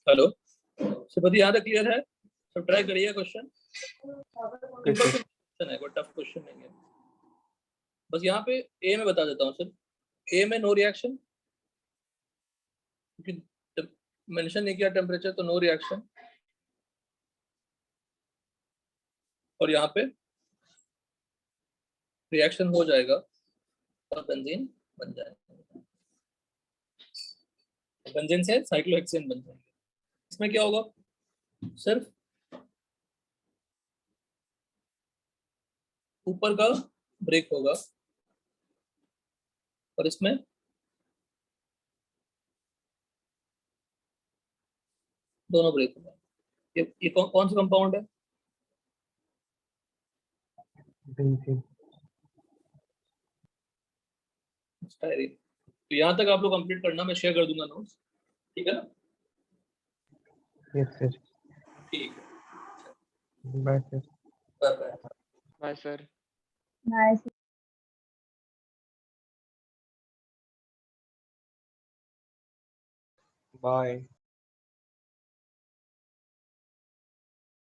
हेलो सुपति, यहाँ तक क्लियर है? सब ट्राई करिए क्वेश्चन। सिंपल क्वेश्चन है, कोई टफ क्वेश्चन नहीं है। बस यहाँ पे ए में बता देता हूँ सर, ए में नो रिएक्शन, क्योंकि मेंशन नहीं किया टेम्परेचर, तो नो रिएक्शन। और यहाँ पे रिएक्शन हो जाएगा और बेंजीन बन जाएगा, बेंजीन से साइक्लोहेक्सेन बन जाएगा। इसमें क्या होगा, सिर्फ ऊपर का ब्रेक होगा और इसमें दोनों ब्रेक होगा। ये कौन सा कंपाउंड है? बेंजीन। स्टायरीन। तो यहाँ तक आप लोग कंप्लीट करना, मैं शेयर कर दूंगा नोट्स, ठीक है ना? Yes sir. ठीक है, bye sir. Bye bye. Bye sir. Nice. Bye.